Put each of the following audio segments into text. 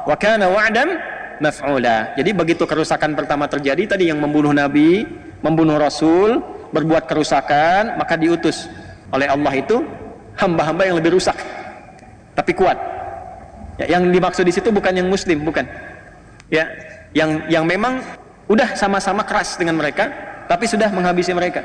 wa kana wa'dan maf'ula. Jadi begitu kerusakan pertama terjadi tadi, yang membunuh nabi, membunuh rasul, berbuat kerusakan, maka diutus oleh Allah itu hamba-hamba yang lebih rusak tapi kuat. Ya, yang dimaksud di situ bukan yang muslim, bukan. Ya, yang memang udah sama-sama keras dengan mereka tapi sudah menghabisi mereka.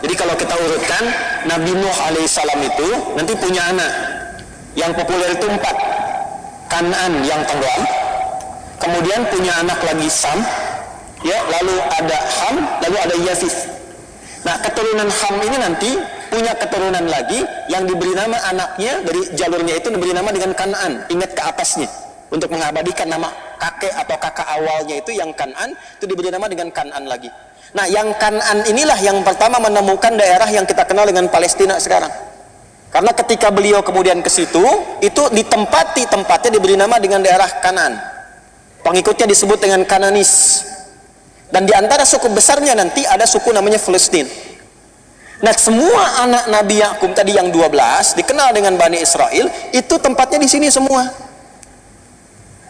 Jadi kalau kita urutkan, Nabi Nuh alaihissalam itu nanti punya anak yang populer itu 4. Kan'an yang tenggelam, kemudian punya anak lagi Sam, ya, lalu ada Ham, lalu ada Yafith. Nah, keturunan Ham ini nanti punya keturunan lagi yang diberi nama anaknya dari jalurnya itu diberi nama dengan Kan'an. Ingat ke atasnya untuk mengabadikan nama kakek atau kakak awalnya itu yang Kan'an, itu diberi nama dengan Kan'an lagi. Nah, yang Kan'an inilah yang pertama menemukan daerah yang kita kenal dengan Palestina sekarang. Karena ketika beliau kemudian ke situ, itu tempatnya diberi nama dengan daerah Kan'an. Pengikutnya disebut dengan Kananis. Dan di antara suku besarnya nanti ada suku namanya Filistin. Nah, semua anak Nabi Yakub tadi yang 12 dikenal dengan Bani Israel, itu tempatnya di sini semua.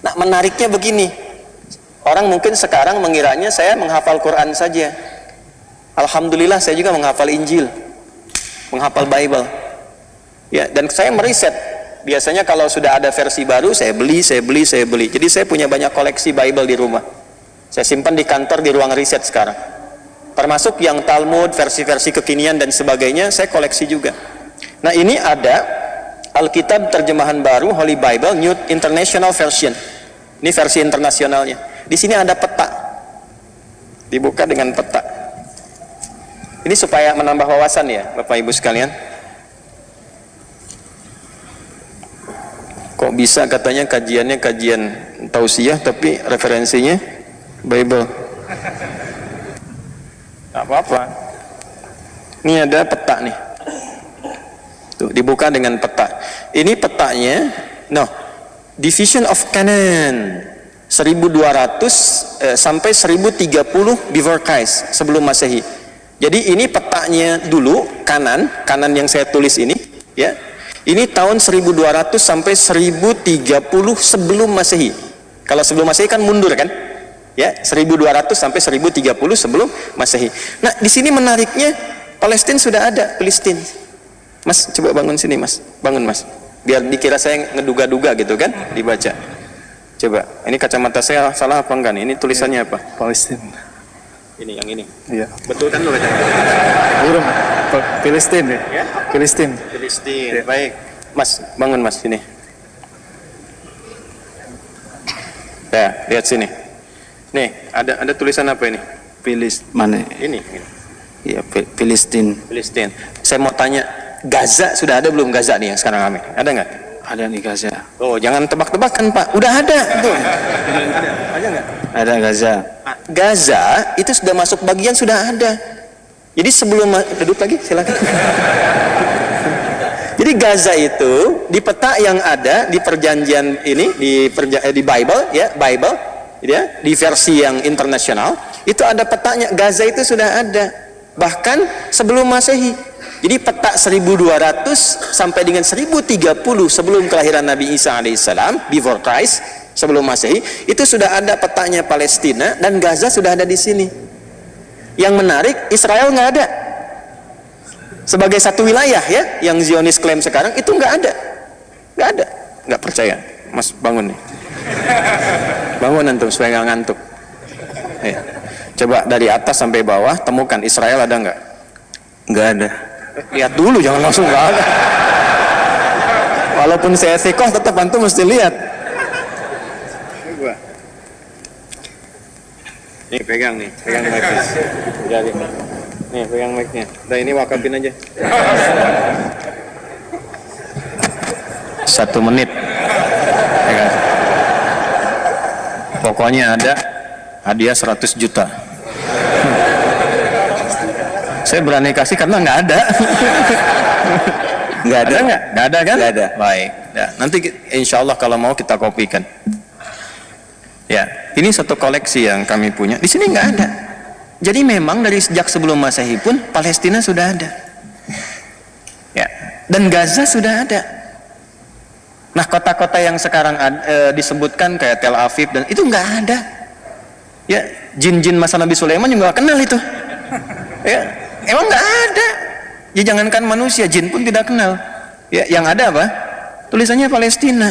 Nah, menariknya begini. Orang mungkin sekarang mengiranya saya menghafal Quran saja. Alhamdulillah saya juga menghafal Injil, menghafal Bible. Ya, dan saya meriset. Biasanya kalau sudah ada versi baru saya beli. Jadi saya punya banyak koleksi Bible di rumah. Saya simpan di kantor di ruang riset sekarang. Termasuk yang Talmud, versi-versi kekinian dan sebagainya saya koleksi juga. Nah, ini ada Alkitab terjemahan baru Holy Bible New International Version. Ini versi internasionalnya. Di sini ada peta, dibuka dengan peta. Ini supaya menambah wawasan ya, Bapak Ibu sekalian. Kok bisa katanya kajiannya kajian tausiah tapi referensinya Bible? Tak apa-apa. Ini ada peta nih. Tuh, dibuka dengan peta. Ini petanya, Division of Canaan. 1200 sampai 1030 before Christ, sebelum Masehi. Jadi ini petanya dulu, kanan yang saya tulis ini, ya. Ini tahun 1200 sampai 1030 sebelum Masehi. Kalau sebelum Masehi kan mundur kan? Ya, 1200 sampai 1030 sebelum Masehi. Nah, di sini menariknya Palestina sudah ada, Filistin. Mas, coba bangun sini, Mas. Bangun, Mas. Biar dikira saya ngeduga-duga gitu kan, dibaca. Coba, ini kacamata saya salah apa enggak nih? Ini tulisannya apa? Palestina. Ini, yang ini. Iya. Betul kan lo kacamata? Burung. Palestina ya? Palestina. Ya. Baik. Mas, bangun Mas sini. Ya, lihat sini. Nih, ada tulisan apa ini? Mana? Ini. Iya, Palestina. Saya mau tanya, Gaza sudah ada belum Gaza nih yang sekarang rame? Ada nggak? Ada nih Gaza. Oh, jangan tebak-tebakan Pak. Udah ada tuh. Ada nggak? Ada Gaza. Gaza itu sudah masuk bagian, sudah ada. Jadi sebelum duduk lagi silakan. Jadi Gaza itu di peta yang ada di perjanjian ini di Bible ya, di versi yang internasional itu ada petanya. Gaza itu sudah ada bahkan sebelum Masehi. Jadi peta 1200 sampai dengan 1030 sebelum kelahiran Nabi Isa alaihissalam, before Christ, sebelum Masehi, itu sudah ada petanya Palestina dan Gaza sudah ada di sini. Yang menarik, Israel nggak ada. Sebagai satu wilayah ya, yang Zionis klaim sekarang itu nggak ada. Nggak percaya, Mas bangun nih. Bangun antum supaya nggak ngantuk. Ya. Coba dari atas sampai bawah temukan Israel ada nggak? Nggak ada. Lihat dulu, jangan langsung nggak ada. Walaupun saya sikoh, tetap antum mesti lihat. Nih pegang mic-nya. Nih pegang mic-nya. Udah, ini wakafin aja. 1 menit. Pegang. Pokoknya ada hadiah 100 juta. Saya berani kasih karena nggak ada. Nggak ada kan? Nggak ada. Baik. Ya, nanti insya Allah kalau mau kita kopikan. Ya, ini satu koleksi yang kami punya. Di sini nggak ada. Jadi memang dari sejak sebelum Masehi pun Palestina sudah ada. Dan Gaza sudah ada. Nah, kota-kota yang sekarang disebutkan kayak Tel Aviv dan itu nggak ada. Ya, jin-jin masa Nabi Sulaiman juga nggak kenal itu. Ya, emang nggak ada. Ya jangankan manusia, jin pun tidak kenal. Ya, yang ada apa? Tulisannya Palestina.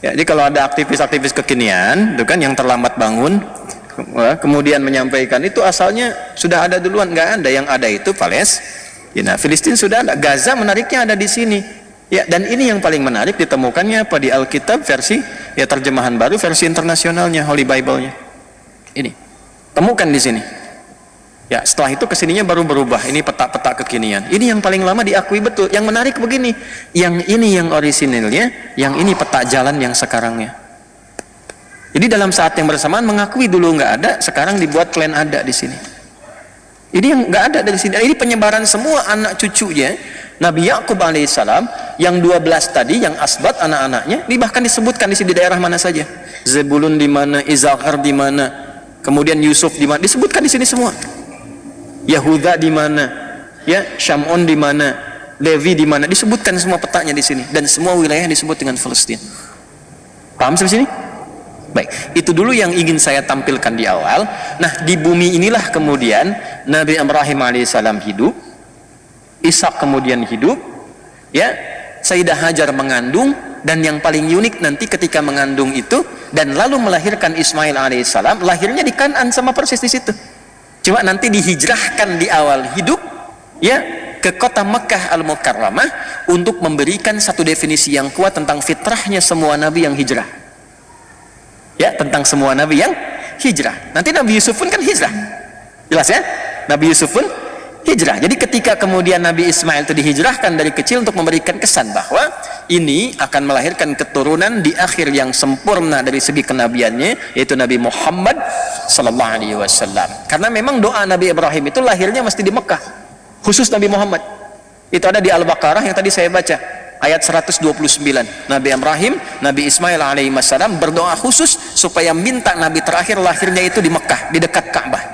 Ya, jadi kalau ada aktivis-aktivis kekinian, itu kan yang terlambat bangun, kemudian menyampaikan itu asalnya sudah ada duluan, nggak ada. Yang ada itu Palestina. Filistin sudah ada. Gaza menariknya ada di sini. Ya, dan ini yang paling menarik ditemukannya apa di Alkitab versi ya terjemahan baru, versi internasionalnya, Holy Bible-nya. Ini temukan di sini. Ya, setelah itu kesininya baru berubah. Ini peta-peta kekinian. Ini yang paling lama diakui betul. Yang menarik begini, yang ini yang orisinilnya, yang ini peta jalan yang sekarangnya. Jadi dalam saat yang bersamaan mengakui dulu nggak ada, sekarang dibuat klaim ada di sini. Ini yang nggak ada dari sini. Ini penyebaran semua anak cucunya Nabi Yakub alaihissalam, yang 12 tadi, yang asbat anak-anaknya, ini bahkan disebutkan di sini di daerah mana saja. Zebulun di mana, Izakar di mana, kemudian Yusuf di mana, disebutkan di sini semua. Yahuda di mana, ya, Syamun di mana, Levi di mana, disebutkan semua petanya di sini, dan semua wilayah disebut dengan Palestina. Paham sampai sini? Baik, itu dulu yang ingin saya tampilkan di awal. Nah, di bumi inilah kemudian Nabi Ibrahim alaihissalam hidup, Ishak kemudian hidup, ya, Sayyidah Hajar mengandung, dan yang paling unik nanti ketika mengandung itu dan lalu melahirkan Ismail alaihissalam, lahirnya di Kanaan sama persis di situ. Cuma nanti dihijrahkan di awal hidup, ya, ke kota Mekah Al-Mukarramah untuk memberikan satu definisi yang kuat tentang fitrahnya semua nabi yang hijrah. Ya, tentang semua nabi yang hijrah. Nanti Nabi Yusuf pun kan hijrah. Jelas ya? Nabi Yusuf pun hijrah. Jadi ketika kemudian Nabi Ismail itu dihijrahkan dari kecil untuk memberikan kesan bahwa ini akan melahirkan keturunan di akhir yang sempurna dari segi kenabiannya, yaitu Nabi Muhammad sallallahu alaihi wasallam. Karena memang doa Nabi Ibrahim itu lahirnya mesti di Mekah. Khusus Nabi Muhammad. Itu ada di Al-Baqarah yang tadi saya baca, ayat 129. Nabi Ibrahim, Nabi Ismail alaihi wasallam berdoa khusus supaya minta Nabi terakhir lahirnya itu di Mekah, di dekat Ka'bah.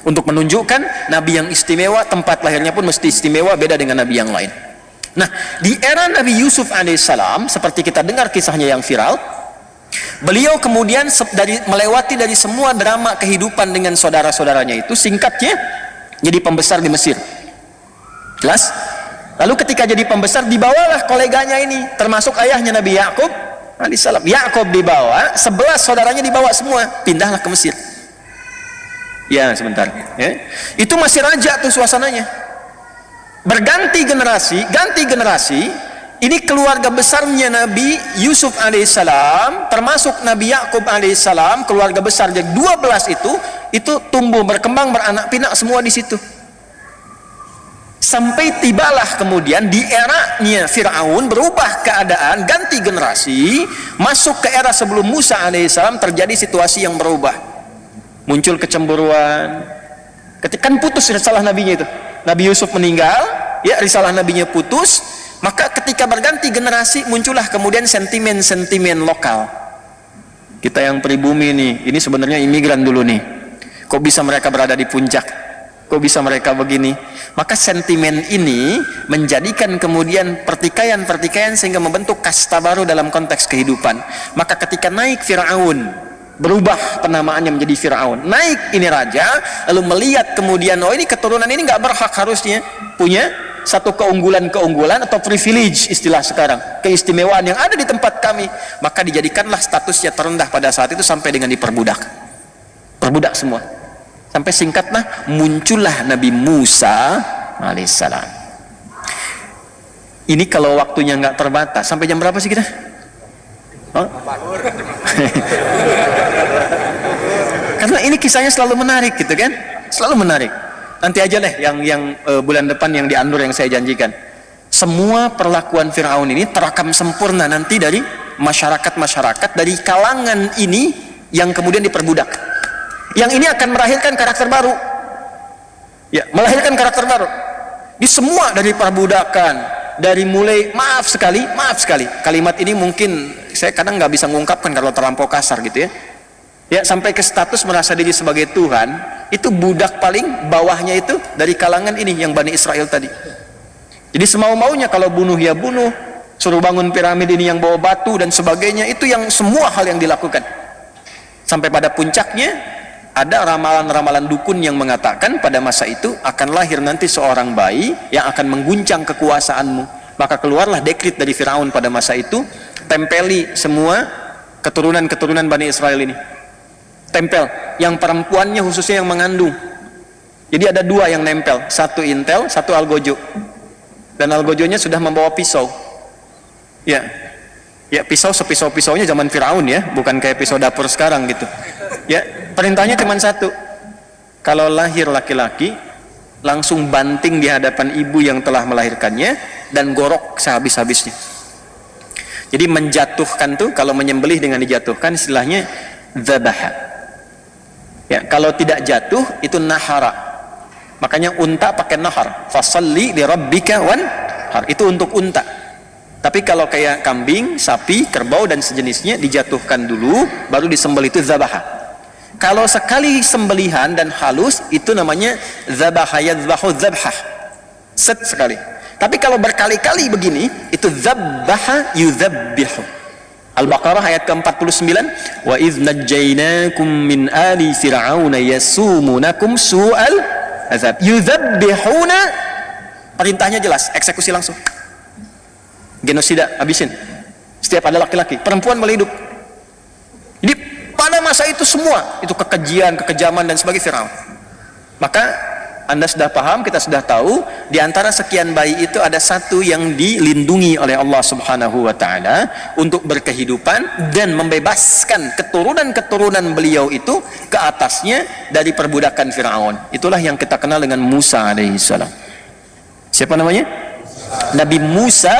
Untuk menunjukkan Nabi yang istimewa, tempat lahirnya pun mesti istimewa, beda dengan Nabi yang lain. Nah, di era Nabi Yusuf alaihissalam, seperti kita dengar kisahnya yang viral, beliau kemudian melewati dari semua drama kehidupan dengan saudara-saudaranya itu, singkatnya, jadi pembesar di Mesir. Jelas? Lalu ketika jadi pembesar, dibawalah koleganya ini, termasuk ayahnya Nabi Yakub alaihissalam. Yakub dibawa, 11 saudaranya dibawa semua, pindahlah ke Mesir. Ya, sebentar. Ya. Itu masih raja tuh suasananya. Berganti generasi, ganti generasi. Ini keluarga besarnya Nabi Yusuf alaihissalam, termasuk Nabi Yakub alaihissalam, keluarga besar jadi 12 itu tumbuh, berkembang, beranak pinak semua di situ. Sampai tibalah kemudian di eranya Fir'aun berubah keadaan, ganti generasi, masuk ke era sebelum Musa alaihissalam, terjadi situasi yang berubah. Muncul kecemburuan, ketika kan putus risalah nabinya itu, Nabi Yusuf meninggal, ya, risalah nabinya putus, maka ketika berganti generasi muncullah kemudian sentimen-sentimen lokal. Kita yang pribumi nih, ini sebenarnya imigran dulu nih, kok bisa mereka berada di puncak, kok bisa mereka begini. Maka sentimen ini menjadikan kemudian pertikaian-pertikaian sehingga membentuk kasta baru dalam konteks kehidupan. Maka ketika naik Fir'aun, berubah penamaannya menjadi Fir'aun, naik ini raja, lalu melihat kemudian, oh ini keturunan ini nggak berhak harusnya punya satu keunggulan-keunggulan atau privilege, istilah sekarang, keistimewaan yang ada di tempat kami, maka dijadikanlah statusnya terendah pada saat itu sampai dengan diperbudak, perbudak semua, sampai singkatlah muncullah Nabi Musa alaihissalam. Ini kalau waktunya nggak terbatas, sampai jam berapa sih kita? Oh? Karena ini kisahnya selalu menarik gitu kan, selalu menarik. Nanti aja deh yang bulan depan yang di An-Nur yang saya janjikan. Semua perlakuan Fir'aun ini terekam sempurna nanti dari masyarakat dari kalangan ini yang kemudian diperbudak. Yang ini akan melahirkan karakter baru. Ya, melahirkan karakter baru. Di semua dari perbudakan, dari mulai maaf sekali, kalimat ini mungkin saya kadang nggak bisa mengungkapkan kalau terlampau kasar gitu ya. Ya, sampai ke status merasa diri sebagai Tuhan, itu budak paling bawahnya itu dari kalangan ini yang Bani Israel tadi. Jadi semau-maunya, kalau bunuh ya bunuh, suruh bangun piramid ini yang bawa batu dan sebagainya, itu yang semua hal yang dilakukan. Sampai pada puncaknya ada ramalan-ramalan dukun yang mengatakan pada masa itu akan lahir nanti seorang bayi yang akan mengguncang kekuasaanmu. Maka keluarlah dekrit dari Firaun pada masa itu, tempeli semua keturunan-keturunan Bani Israel ini. Tempel, yang perempuannya khususnya yang mengandung. Jadi ada 2 yang nempel, satu intel, satu algojo. Dan algojonya sudah membawa pisau. Ya, pisau sepisau-pisaunya zaman Firaun ya, bukan kayak pisau dapur sekarang gitu. Ya, perintahnya cuma satu. Kalau lahir laki-laki, langsung banting di hadapan ibu yang telah melahirkannya dan gorok sehabis-habisnya. Jadi menjatuhkan tuh, kalau menyembelih dengan dijatuhkan istilahnya dzabaha. Ya, kalau tidak jatuh itu nahara. Makanya unta pakai nahar. Fasalli li rabbika wanhar. Itu untuk unta. Tapi kalau kayak kambing, sapi, kerbau dan sejenisnya dijatuhkan dulu, baru disembelih, itu dzabaha. Kalau sekali sembelihan dan halus, itu namanya dzabaha yadzbahu dzabhah. Set sekali. Tapi kalau berkali-kali begini, itu dzabbaha yudzabbihu. Al-Baqarah ayat ke-49, wa idz najjaynakum min ali fir'auna yasumunakum su'al azab yudzabbihuna. Perintahnya jelas, eksekusi langsung. Genosida, habisin. Setiap ada laki-laki, perempuan boleh hidup. Jadi pada masa itu semua itu kekejian, kekejaman dan sebagainya Firaun. Maka Anda sudah paham, kita sudah tahu, di antara sekian bayi itu ada satu yang dilindungi oleh Allah Subhanahu wa taala untuk berkehidupan dan membebaskan keturunan-keturunan beliau itu ke atasnya dari perbudakan Firaun. Itulah yang kita kenal dengan Musa alaihi salam. Siapa namanya? Nabi Musa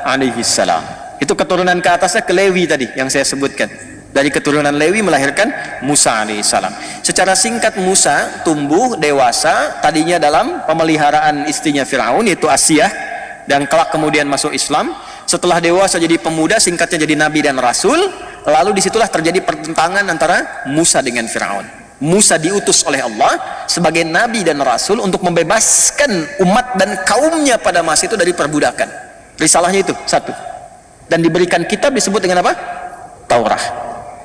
alaihi salam. Itu keturunan ke atasnya ke Lewi tadi yang saya sebutkan. Dari keturunan Lewi melahirkan Musa alaihissalam. Secara singkat, Musa tumbuh dewasa tadinya dalam pemeliharaan istrinya Firaun, yaitu Asiyah, dan kelak kemudian masuk Islam. Setelah dewasa jadi pemuda, singkatnya jadi nabi dan rasul. Lalu disitulah terjadi pertentangan antara Musa dengan Firaun. Musa diutus oleh Allah sebagai nabi dan rasul untuk membebaskan umat dan kaumnya pada masa itu dari perbudakan. Risalahnya itu satu, dan diberikan kitab disebut dengan apa? Taurat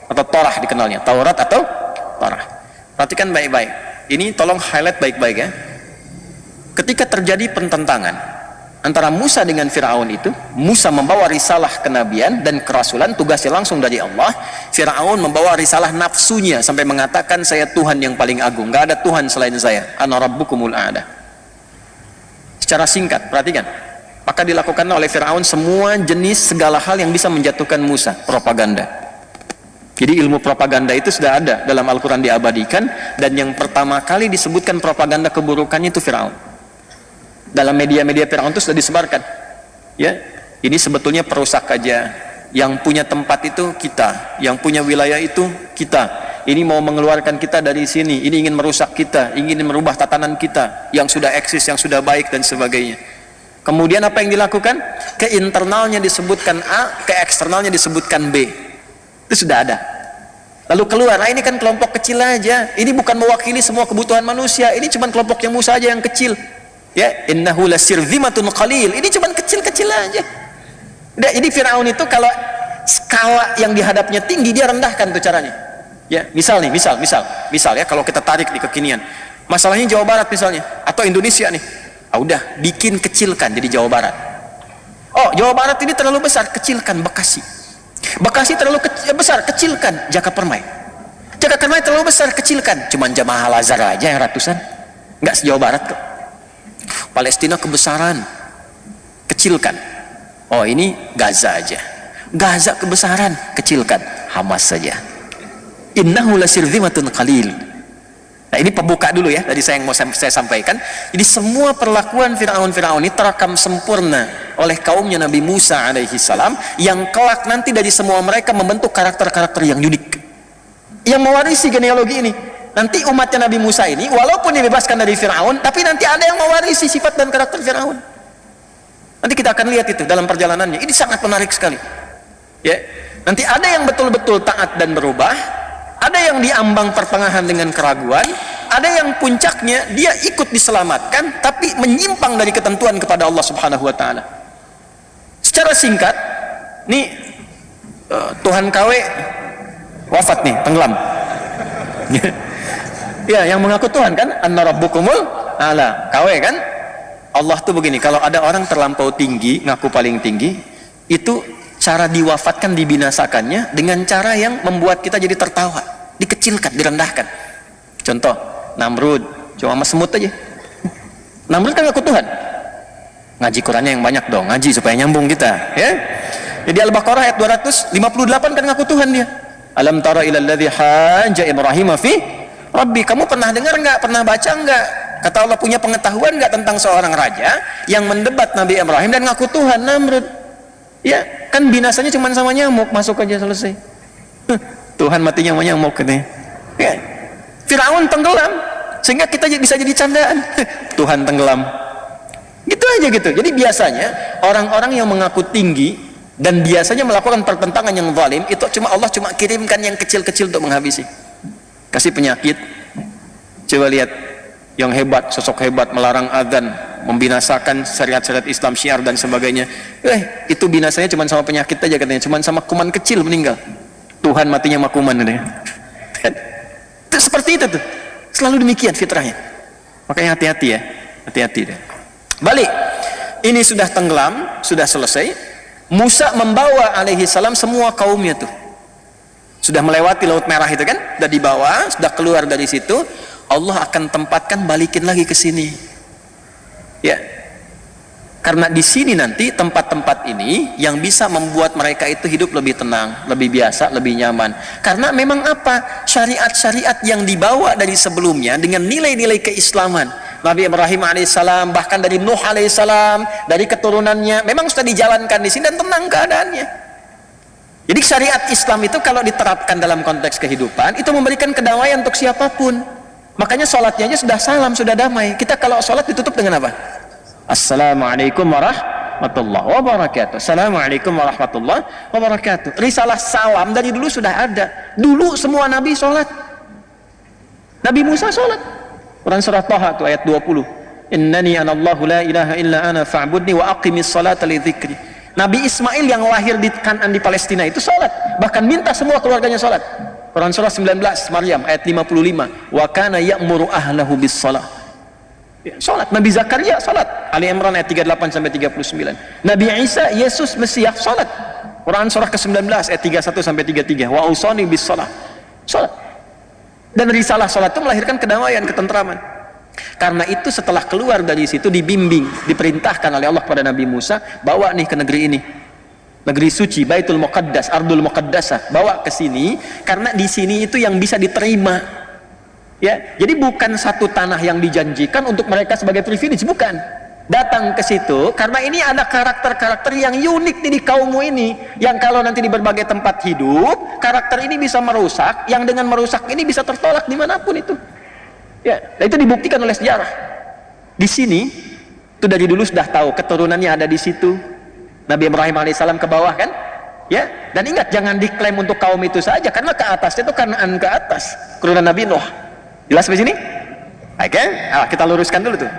atau Torah dikenalnya, Taurat atau Torah. Perhatikan baik-baik, ini tolong highlight baik-baik ya. Ketika terjadi pertentangan antara Musa dengan Firaun itu, Musa membawa risalah kenabian dan kerasulan, tugasnya langsung dari Allah. Firaun membawa risalah nafsunya sampai mengatakan saya Tuhan yang paling agung, gak ada Tuhan selain saya, ana rabbukumul a'la. Secara singkat, perhatikan, maka dilakukan oleh Firaun semua jenis segala hal yang bisa menjatuhkan Musa. Propaganda. Jadi ilmu propaganda itu sudah ada dalam Al-Quran, diabadikan, dan yang pertama kali disebutkan propaganda keburukannya itu Firaun. Dalam media-media Firaun itu sudah disebarkan. Ya, ini sebetulnya perusak aja. Yang punya tempat itu kita, yang punya wilayah itu kita. Ini mau mengeluarkan kita dari sini, ini ingin merusak kita, ingin merubah tatanan kita yang sudah eksis, yang sudah baik dan sebagainya. Kemudian apa yang dilakukan? Ke internalnya disebutkan A, ke eksternalnya disebutkan B. Itu sudah ada. Lalu keluar, nah ini kan kelompok kecil aja, ini bukan mewakili semua kebutuhan manusia, ini cuma kelompoknya Musa aja yang kecil. Ya, innahu lasirzimatun qalil, ini cuma kecil-kecil aja. Jadi Firaun itu kalau skala yang dihadapnya tinggi, dia rendahkan tuh caranya. Ya, misal ya, kalau kita tarik di kekinian, masalahnya Jawa Barat misalnya, atau Indonesia nih, udah bikin kecilkan jadi Jawa Barat. Oh, Jawa Barat ini terlalu besar, kecilkan Bekasi. Bekasi terlalu besar, kecilkan Jakapermai. Jakapermai terlalu besar, kecilkan cuman Jamaah Al-Azhar aja yang ratusan, nggak se-Jawa Barat kok. Palestina kebesaran, kecilkan. Oh, ini Gaza aja. Gaza kebesaran, kecilkan Hamas saja. Innahu lasirzimatun qalil. Nah, ini pembuka dulu ya, tadi saya yang mau saya sampaikan. Jadi semua perlakuan Firaun ini terekam sempurna oleh kaumnya Nabi Musa alaihi salam, yang kelak nanti dari semua mereka membentuk karakter-karakter yang unik, yang mewarisi genealogi ini. Nanti umatnya Nabi Musa ini walaupun dibebaskan dari Firaun, tapi nanti ada yang mewarisi sifat dan karakter Firaun. Nanti kita akan lihat itu dalam perjalanannya. Ini sangat menarik sekali. Ya, nanti ada yang betul-betul taat dan berubah, Ada yang diambang pertengahan dengan keraguan, ada yang puncaknya dia ikut diselamatkan tapi menyimpang dari ketentuan kepada Allah Subhanahu wa taala. Secara singkat, nih Tuhan KW wafat nih, tenggelam. Ya, yang mengaku Tuhan kan, Anna Rabbukumul A'la, KW kan. Allah tuh begini, kalau ada orang terlampau tinggi, ngaku paling tinggi, itu cara diwafatkan, dibinasakannya dengan cara yang membuat kita jadi tertawa, dikecilkan, direndahkan. Contoh, Namrud, cuma sama semut aja. Namrud kan ngaku Tuhan. Ngaji Qurannya yang banyak dong, ngaji supaya nyambung kita, ya. Jadi Al-Baqarah ayat 258 kan ngaku Tuhan dia. Alam tara ilal ladzi hajja Ibrahim fi Rabbi, kamu pernah dengar enggak, pernah baca enggak? Kata Allah, punya pengetahuan enggak tentang seorang raja yang mendebat Nabi Ibrahim dan ngaku Tuhan, Namrud. Ya, kan binasanya cuma sama nyamuk, masuk aja selesai. Tuhan matinya sama nyamuk katanya. Ya. Firaun tenggelam sehingga kita bisa jadi candaan. Tuhan tenggelam. Gitu aja gitu. Jadi biasanya orang-orang yang mengaku tinggi dan biasanya melakukan pertentangan yang zalim, itu Allah cuma kirimkan yang kecil-kecil untuk menghabisi. Kasih penyakit. Coba lihat yang hebat, sosok hebat melarang azan, membinasakan syariat-syariat Islam, syiar dan sebagainya. Itu binasanya cuma sama penyakit aja katanya, cuma sama kuman kecil meninggal. Tuhan matinya sama kuman katanya. Itu seperti itu tuh. Selalu demikian fitrahnya. Makanya hati-hati ya. Hati-hati deh. Balik. Ini sudah tenggelam, sudah selesai. Musa membawa alaihi salam semua kaumnya tuh. Sudah melewati Laut Merah itu kan, sudah dibawa, sudah keluar dari situ. Allah akan tempatkan, balikin lagi ke sini. Ya. Karena di sini nanti tempat-tempat ini yang bisa membuat mereka itu hidup lebih tenang, lebih biasa, lebih nyaman. Karena memang apa? Syariat-syariat yang dibawa dari sebelumnya dengan nilai-nilai keislaman. Nabi Ibrahim alaihissalam, bahkan dari Nuh alaihissalam, dari keturunannya, memang sudah dijalankan di sini dan tenang keadaannya. Jadi syariat Islam itu kalau diterapkan dalam konteks kehidupan, itu memberikan kedamaian untuk siapapun. Makanya sholatnya aja sudah salam, sudah damai. Kita kalau sholat ditutup dengan apa? Assalamualaikum warahmatullahi wabarakatuh. Assalamualaikum warahmatullahi wabarakatuh. Risalah salam dari dulu sudah ada. Dulu semua nabi sholat. Nabi Musa sholat. Quran surah Taha itu ayat 20. Innani anallahu la ilaha illa ana fa'budni wa aqimis salata li dzikri. Nabi Ismail yang lahir di Kan'an di Palestina itu sholat. Bahkan minta semua keluarganya sholat. Quran surah 19 Maryam ayat 55. Wa kana ya'muru ahlahu bis salah. Sholat. Nabi Zakaria sholat. Ali Imran ayat 38 sampai 39. Nabi Isa Yesus Mesias sholat. Quran surah ke-19 ayat 31 sampai 33. Wa usani bis salah. Sholat. Dan risalah sholat itu melahirkan kedamaian, ketentraman. Karena itu setelah keluar dari situ dibimbing, diperintahkan oleh Allah kepada Nabi Musa, bawa nih ke negeri ini. Negeri suci, Baitul Muqaddas, Ardul Muqaddasah, bawa ke sini karena di sini itu yang bisa diterima. Ya, jadi bukan satu tanah yang dijanjikan untuk mereka sebagai privilege, bukan. Datang ke situ karena ini ada karakter-karakter yang unik nih di kaummu ini, yang kalau nanti di berbagai tempat hidup, karakter ini bisa merusak, yang dengan merusak ini bisa tertolak dimanapun itu. Ya, itu dibuktikan oleh sejarah. Di sini itu dari dulu sudah tahu keturunannya ada di situ. Nabi Ibrahim alaihissalam ke bawah kan? Ya, dan ingat jangan diklaim untuk kaum itu saja, karena ke atasnya itu Kan'an ke atas, keturunan Nabi Nuh. Jelas di sini? Oke, kita luruskan dulu tuh.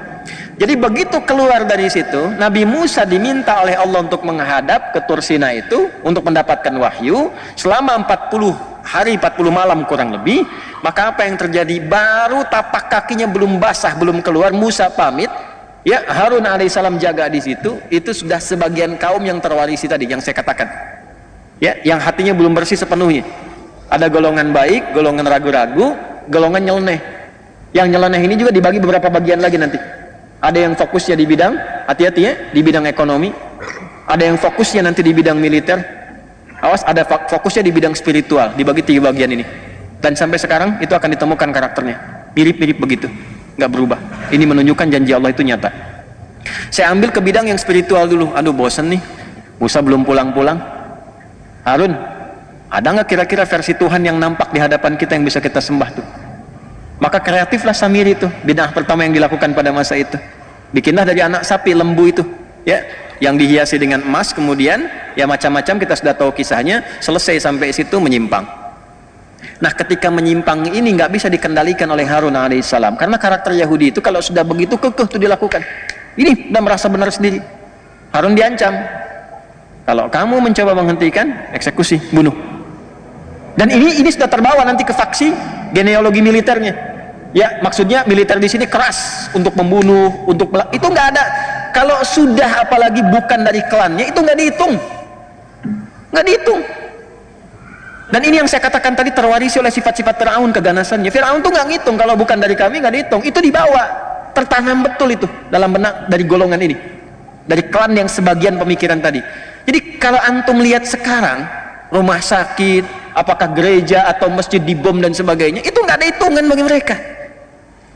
Jadi begitu keluar dari situ, Nabi Musa diminta oleh Allah untuk menghadap ke Tur Sina itu untuk mendapatkan wahyu selama 40 hari 40 malam kurang lebih. Maka apa yang terjadi? Baru tapak kakinya belum basah, belum keluar, Musa pamit. Ya, Harun alaihissalam jaga di situ. Itu sudah sebagian kaum yang terwarisi tadi yang saya katakan. Ya, yang hatinya belum bersih sepenuhnya. Ada golongan baik, golongan ragu-ragu, golongan nyeleneh. Yang nyeleneh ini juga dibagi beberapa bagian lagi nanti. Ada yang fokusnya di bidang, hati-hati ya, di bidang ekonomi. Ada yang fokusnya nanti di bidang militer. Awas, ada fokusnya di bidang spiritual, dibagi 3 bagian ini. Dan sampai sekarang itu akan ditemukan karakternya. Mirip-mirip begitu, nggak berubah. Ini menunjukkan janji Allah itu nyata. Saya ambil ke bidang yang spiritual dulu. Aduh, bosen nih, Musa belum pulang-pulang. Harun, ada nggak kira-kira versi Tuhan yang nampak di hadapan kita yang bisa kita sembah tuh? Maka kreatiflah Samiri itu, bid'ah pertama yang dilakukan pada masa itu. Bikinlah dari anak sapi lembu itu, ya, yang dihiasi dengan emas, kemudian ya macam-macam kita sudah tahu kisahnya. Selesai sampai situ menyimpang. Nah, ketika menyimpang ini nggak bisa dikendalikan oleh Harun alaihissalam, karena karakter Yahudi itu kalau sudah begitu kekeh itu dilakukan. Ini udah merasa benar sendiri. Harun diancam, kalau kamu mencoba menghentikan, eksekusi, bunuh. Dan ini sudah terbawa nanti ke faksi genealogi militernya. Ya, maksudnya militer di sini keras untuk membunuh, itu nggak ada. Kalau sudah apalagi bukan dari klannya, itu nggak dihitung, nggak dihitung. Dan ini yang saya katakan tadi terwarisi oleh sifat-sifat Fir'aun, keganasannya. Fir'aun tuh nggak ngitung, kalau bukan dari kami nggak dihitung. Itu dibawa, tertanam betul itu dalam benak dari golongan ini, dari klan yang sebagian pemikiran tadi. Jadi kalau antum lihat sekarang rumah sakit, apakah gereja atau masjid dibom dan sebagainya, itu nggak ada hitungan bagi mereka.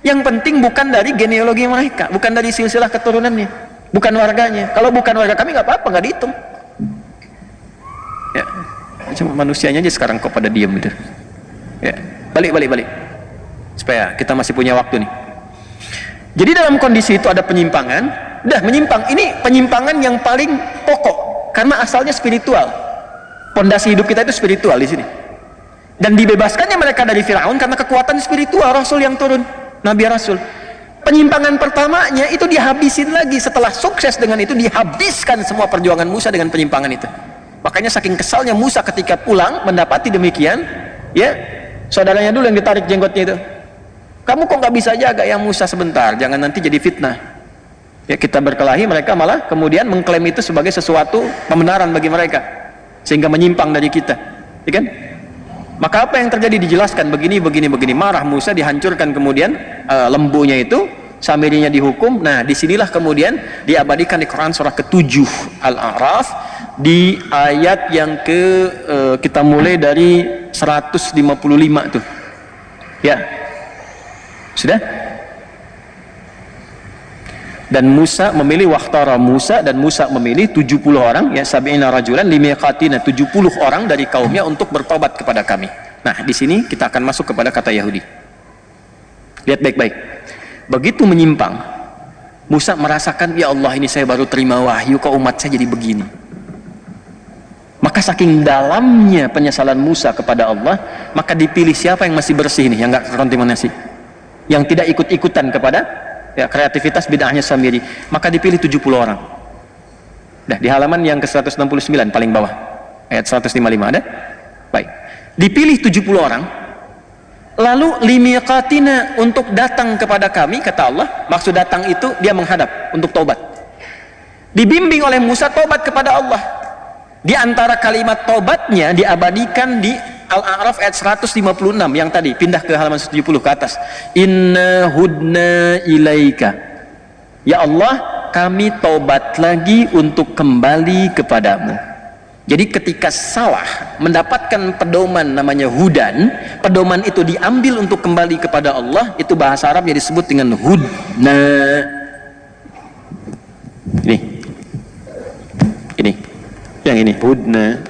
Yang penting bukan dari genealogi mereka, bukan dari silsilah keturunannya, bukan warganya. Kalau bukan warga kami nggak apa-apa, nggak dihitung. Ya, cuma manusianya aja sekarang kok pada diam gitu. Ya, balik, supaya kita masih punya waktu nih. Jadi dalam kondisi itu ada penyimpangan, dah menyimpang. Ini penyimpangan yang paling pokok, karena asalnya spiritual. Pondasi hidup kita itu spiritual di sini. Dan dibebaskannya mereka dari Firaun karena kekuatan spiritual Rasul yang turun. Nabi Rasul. Penyimpangan pertamanya itu dihabisin lagi. Setelah sukses dengan itu, dihabiskan semua perjuangan Musa dengan penyimpangan itu. Makanya saking kesalnya Musa ketika pulang mendapati demikian, ya, saudaranya dulu yang ditarik jenggotnya itu. Kamu kok nggak bisa jaga ya Musa, sebentar, jangan nanti jadi fitnah. Ya, kita berkelahi, mereka malah kemudian mengklaim itu sebagai sesuatu pembenaran bagi mereka, sehingga menyimpang dari kita, ya kan? Maka apa yang terjadi dijelaskan begini, marah Musa, dihancurkan kemudian lembunya itu, Samirinya dihukum. Nah, disinilah kemudian diabadikan di Quran surah ke-7 Al-A'raf di ayat yang kita mulai dari 155 tuh. Ya. Sudah? Dan Musa memilih waktara Musa, dan Musa memilih 70 orang, ya, sab'ina rajulan limiqatina, 70 orang dari kaumnya untuk bertobat kepada kami. Nah, di sini kita akan masuk kepada kata Yahudi. Lihat baik-baik. Begitu menyimpang, Musa merasakan, ya Allah, ini saya baru terima wahyu, kok umat saya jadi begini. Maka saking dalamnya penyesalan Musa kepada Allah, maka dipilih siapa yang masih bersih nih, yang nggak kontaminasi, yang tidak ikut-ikutan kepada ya kreativitas bid'ahnya Samiri, maka dipilih 70 orang. Nah, di halaman yang ke-169 paling bawah, ayat 155 ada? Baik. Dipilih 70 orang, lalu limiqatina, untuk datang kepada kami, kata Allah. Maksud datang itu dia menghadap untuk taubat. Dibimbing oleh Musa taubat kepada Allah. Di antara kalimat taubatnya diabadikan di Al-A'raf ayat 156 yang tadi, pindah ke halaman 170 ke atas. Inna hudna ilaika. Ya Allah, kami taubat lagi untuk kembali kepadamu. Jadi ketika salah, mendapatkan pedoman namanya hudan, pedoman itu diambil untuk kembali kepada Allah, itu bahasa Arabnya disebut dengan hudna. Ini yang ini hudna,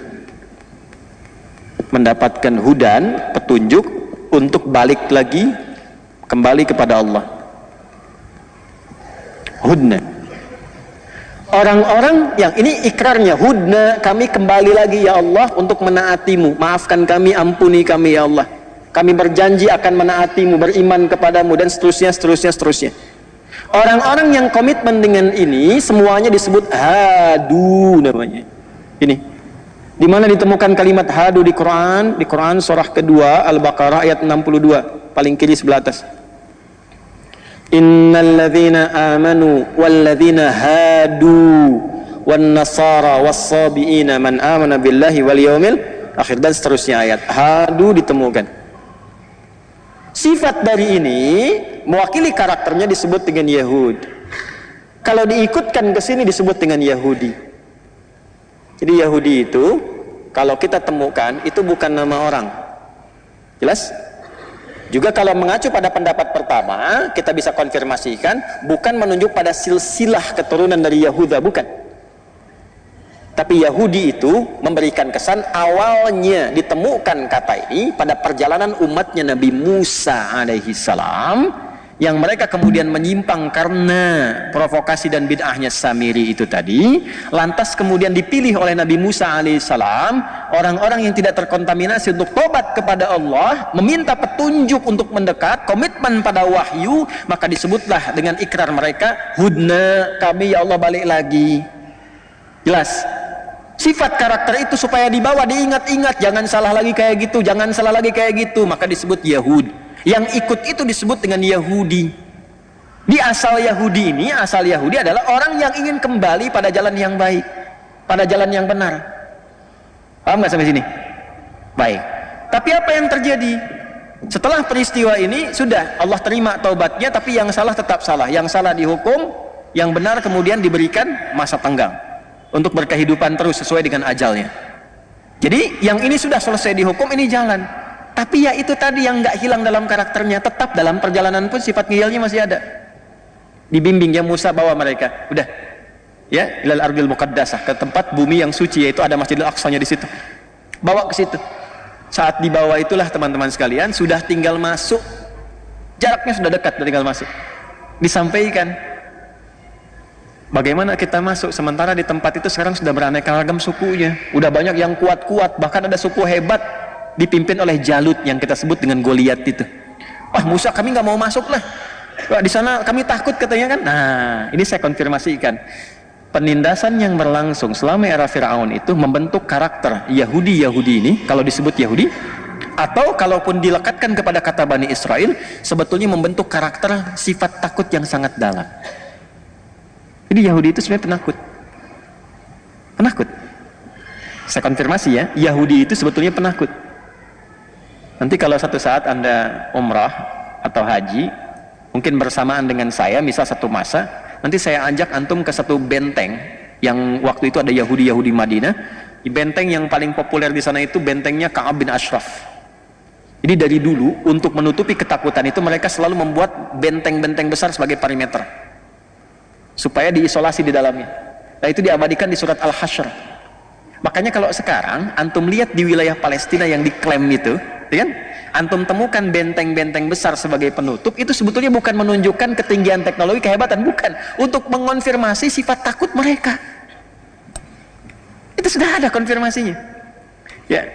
mendapatkan hudan, petunjuk untuk balik lagi kembali kepada Allah. Hudna. Orang-orang yang ini ikrarnya, hudna, kami kembali lagi ya Allah untuk menaatimu, maafkan kami, ampuni kami ya Allah, kami berjanji akan menaatimu, beriman kepadamu, dan seterusnya. Orang-orang yang komitmen dengan ini semuanya disebut hadu namanya. Ini di mana ditemukan kalimat hadu di Quran? Di Quran surah kedua Al-Baqarah ayat 62 paling kiri sebelah atas. Innalladzina amanu walladzina hadu wan nasara was-sabiina man amana billahi wal yaumil akhir, dan seterusnya ayat. Hadu ditemukan. Sifat dari ini mewakili karakternya disebut dengan Yahud. Kalau diikutkan ke sini disebut dengan Yahudi. Jadi Yahudi itu kalau kita temukan itu bukan nama orang. Jelas? Juga kalau mengacu pada pendapat pertama, kita bisa konfirmasikan bukan menunjuk pada silsilah keturunan dari Yahuda, bukan. Tapi Yahudi itu memberikan kesan awalnya ditemukan kata ini pada perjalanan umatnya Nabi Musa alaihi salam yang mereka kemudian menyimpang karena provokasi dan bid'ahnya Samiri itu tadi, lantas kemudian dipilih oleh Nabi Musa alaihissalam orang-orang yang tidak terkontaminasi untuk tobat kepada Allah, meminta petunjuk untuk mendekat, komitmen pada wahyu, maka disebutlah dengan ikrar mereka, hudna, kami ya Allah balik lagi. Jelas sifat karakter itu supaya dibawa, diingat-ingat, jangan salah lagi kayak gitu, jangan salah lagi kayak gitu, maka disebut Yahud. Yang ikut itu disebut dengan Yahudi. Di asal Yahudi ini, asal Yahudi adalah orang yang ingin kembali pada jalan yang baik, pada jalan yang benar. Paham nggak sampai sini? Baik. Tapi apa yang terjadi? Setelah peristiwa ini, sudah Allah terima taubatnya, tapi yang salah tetap salah. Yang salah dihukum, yang benar kemudian diberikan masa tenggang untuk berkehidupan terus sesuai dengan ajalnya. Jadi yang ini sudah selesai dihukum, ini jalan. Tapi ya itu tadi yang nggak hilang dalam karakternya, tetap dalam perjalanan pun sifat ngiyalnya masih ada. Dibimbing ya Musa, bawa mereka, udah ya ilal ardil muqaddasah, ke tempat bumi yang suci, yaitu ada Masjidil Aqsanya di situ. Bawa ke situ. Saat dibawa itulah teman-teman sekalian sudah tinggal masuk, jaraknya sudah dekat, sudah tinggal masuk. Disampaikan bagaimana kita masuk, sementara di tempat itu sekarang sudah beraneka ragam sukunya, udah banyak yang kuat-kuat, bahkan ada suku hebat dipimpin oleh Jalut yang kita sebut dengan Goliat itu. Wah Musa, kami nggak mau masuk lah, di sana kami takut katanya kan. Nah ini saya konfirmasikan, penindasan yang berlangsung selama era Fir'aun itu membentuk karakter Yahudi ini, kalau disebut Yahudi, atau kalaupun dilekatkan kepada kata Bani Israel, sebetulnya membentuk karakter sifat takut yang sangat dalam. Jadi Yahudi itu sebenarnya penakut. Saya konfirmasi ya, Yahudi itu sebetulnya penakut. Nanti kalau satu saat Anda umrah atau haji, mungkin bersamaan dengan saya, misal satu masa, nanti saya ajak antum ke satu benteng yang waktu itu ada Yahudi Madinah. Di benteng yang paling populer di sana itu bentengnya Ka'ab bin Ashraf. Jadi dari dulu untuk menutupi ketakutan itu mereka selalu membuat benteng-benteng besar sebagai perimeter supaya diisolasi di dalamnya. Nah itu diabadikan di surat Al-Hasyr. Makanya kalau sekarang antum lihat di wilayah Palestina yang diklaim itu, ya kan? Antum temukan benteng-benteng besar sebagai penutup, itu sebetulnya bukan menunjukkan ketinggian teknologi, kehebatan, bukan, untuk mengonfirmasi sifat takut mereka. Itu sudah ada konfirmasinya. Ya,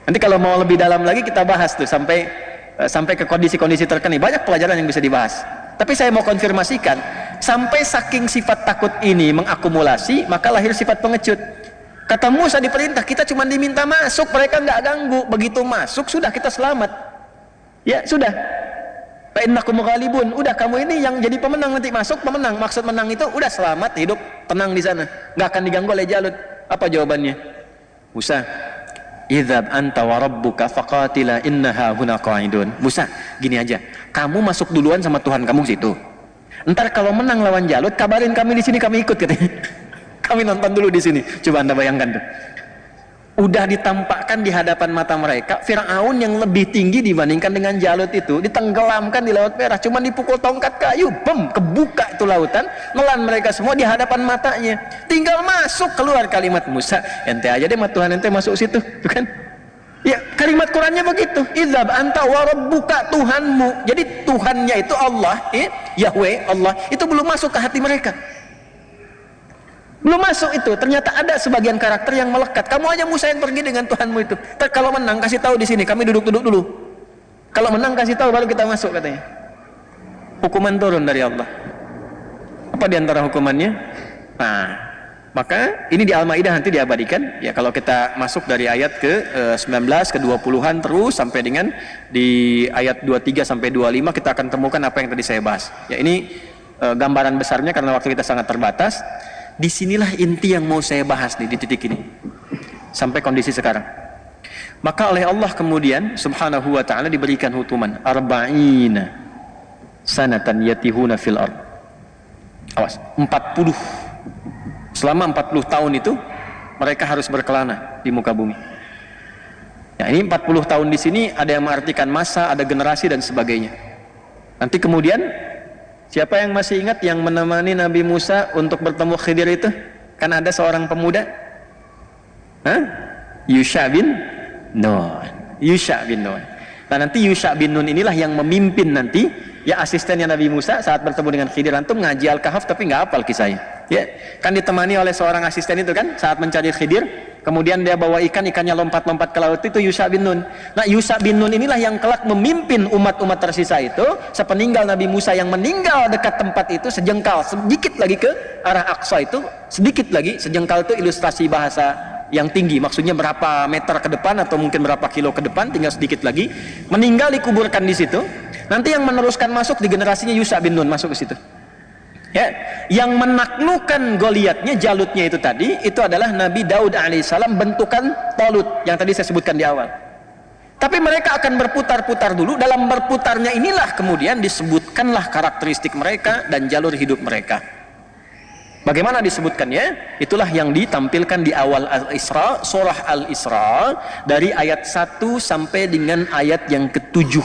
nanti kalau mau lebih dalam lagi kita bahas tuh sampai ke kondisi-kondisi terkini, banyak pelajaran yang bisa dibahas. Tapi saya mau konfirmasikan, sampai saking sifat takut ini mengakumulasi, maka lahir sifat pengecut. Kata Musa diperintah, kita cuma diminta masuk, mereka nggak ganggu. Begitu masuk, sudah kita selamat. Ya sudah. Fa innakum ghalibun. Udah kamu ini yang jadi pemenang, nanti masuk pemenang. Maksud menang itu udah selamat, hidup tenang di sana, nggak akan diganggu oleh Jalut. Apa jawabannya? Musa, idzab anta wa rabbuka faqatila innaha huna qa'idun. Musa, gini aja, kamu masuk duluan sama Tuhan kamu situ. Ntar kalau menang lawan Jalut, kabarin kami di sini, kami ikut katanya. Kami nonton dulu di sini. Coba Anda bayangkan tuh. Udah ditampakkan di hadapan mata mereka Fir'aun yang lebih tinggi dibandingkan dengan Jalut itu, ditenggelamkan di Laut Merah, cuma dipukul tongkat kayu, bem, kebuka itu lautan, nelan mereka semua di hadapan matanya. Tinggal masuk, keluar kalimat Musa, ente aja deh, Tuhan ente masuk situ, bukan? Ya, kalimat Qurannya begitu. Idzab anta wa rabbuka, Tuhanmu. Jadi Tuhannya itu Allah, Yahweh, Allah, itu belum masuk ke hati mereka. Belum masuk itu. Ternyata ada sebagian karakter yang melekat. Kamu aja Musa yang pergi dengan Tuhanmu itu. Kalau menang kasih tahu di sini, kami duduk-duduk dulu. Kalau menang kasih tahu baru kita masuk katanya. Hukuman turun dari Allah. Apa diantara hukumannya? Nah, maka ini di Al-Maidah nanti diabadikan. Ya kalau kita masuk dari ayat ke 19 ke 20-an terus sampai dengan di ayat 23 sampai 25 kita akan temukan apa yang tadi saya bahas. Ya ini gambaran besarnya karena waktu kita sangat terbatas. Disinilah inti yang mau saya bahas nih, di titik ini sampai kondisi sekarang. Maka oleh Allah kemudian subhanahu wa ta'ala diberikan hukuman arba'ina sanatan yatihuna fil ard. Awas, 40. Selama 40 tahun itu mereka harus berkelana di muka bumi. Ya, ini 40 tahun di sini ada yang mengartikan masa, ada generasi dan sebagainya. Nanti kemudian siapa yang masih ingat yang menemani Nabi Musa untuk bertemu Khidir itu? Kan ada seorang pemuda, Yusha bin Nun. Yusha bin Nun. Nah nanti Yusha bin Nun inilah yang memimpin nanti ya asistennya Nabi Musa saat bertemu dengan Khidir. Antum ngaji Al-Kahf tapi nggak hafal kisahnya. Ya, kan ditemani oleh seorang asisten itu kan saat mencari Khidir. Kemudian dia bawa ikan, ikannya lompat-lompat ke laut, itu Yusha bin Nun. Nah, Yusha bin Nun inilah yang kelak memimpin umat-umat tersisa itu sepeninggal Nabi Musa yang meninggal dekat tempat itu sejengkal, sedikit lagi ke arah Aqsa itu, sedikit lagi, sejengkal itu ilustrasi bahasa yang tinggi, maksudnya berapa meter ke depan atau mungkin berapa kilo ke depan, tinggal sedikit lagi, meninggal dikuburkan di situ. Nanti yang meneruskan masuk di generasinya Yusha bin Nun masuk ke situ. Ya, yang menaklukkan Goliatnya, Jalutnya itu tadi, itu adalah Nabi Daud alaihissalam bentukan Talut yang tadi saya sebutkan di awal. Tapi mereka akan berputar-putar dulu. Dalam berputarnya inilah kemudian disebutkanlah karakteristik mereka dan jalur hidup mereka. Bagaimana disebutkannya? Itulah yang ditampilkan di awal Al-Isra, surah Al-Isra, dari ayat 1 sampai dengan ayat yang ke-7,